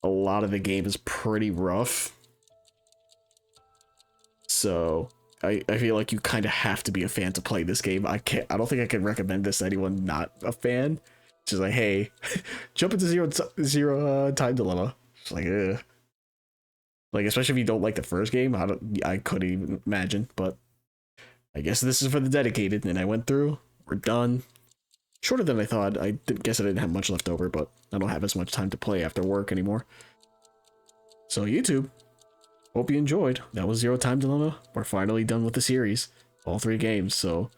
a lot of the game is pretty rough. So I feel like you kind of have to be a fan to play this game. I don't think I can recommend this to anyone not a fan. It's just like, hey, jump into Zero Time Dilemma. It's like, ugh. Like, especially if you don't like the first game, I couldn't even imagine. But I guess this is for the dedicated, and I went through. We're done. Shorter than I thought. I guess I didn't have much left over, but I don't have as much time to play after work anymore. So YouTube, hope you enjoyed. That was Zero Time Dilemma. We're finally done with the series. All 3 games, so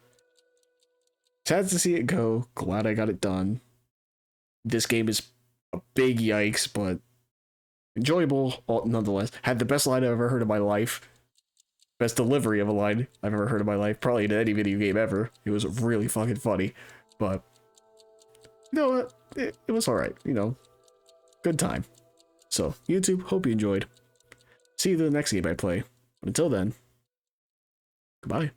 sad to see it go. Glad I got it done. This game is a big yikes, but enjoyable nonetheless. Had the best line I've ever heard in my life. Best delivery of a line I've ever heard in my life. Probably in any video game ever. It was really fucking funny. But, you know what? It was alright. You know, good time. So, YouTube, hope you enjoyed. See you in the next game I play. But until then, goodbye.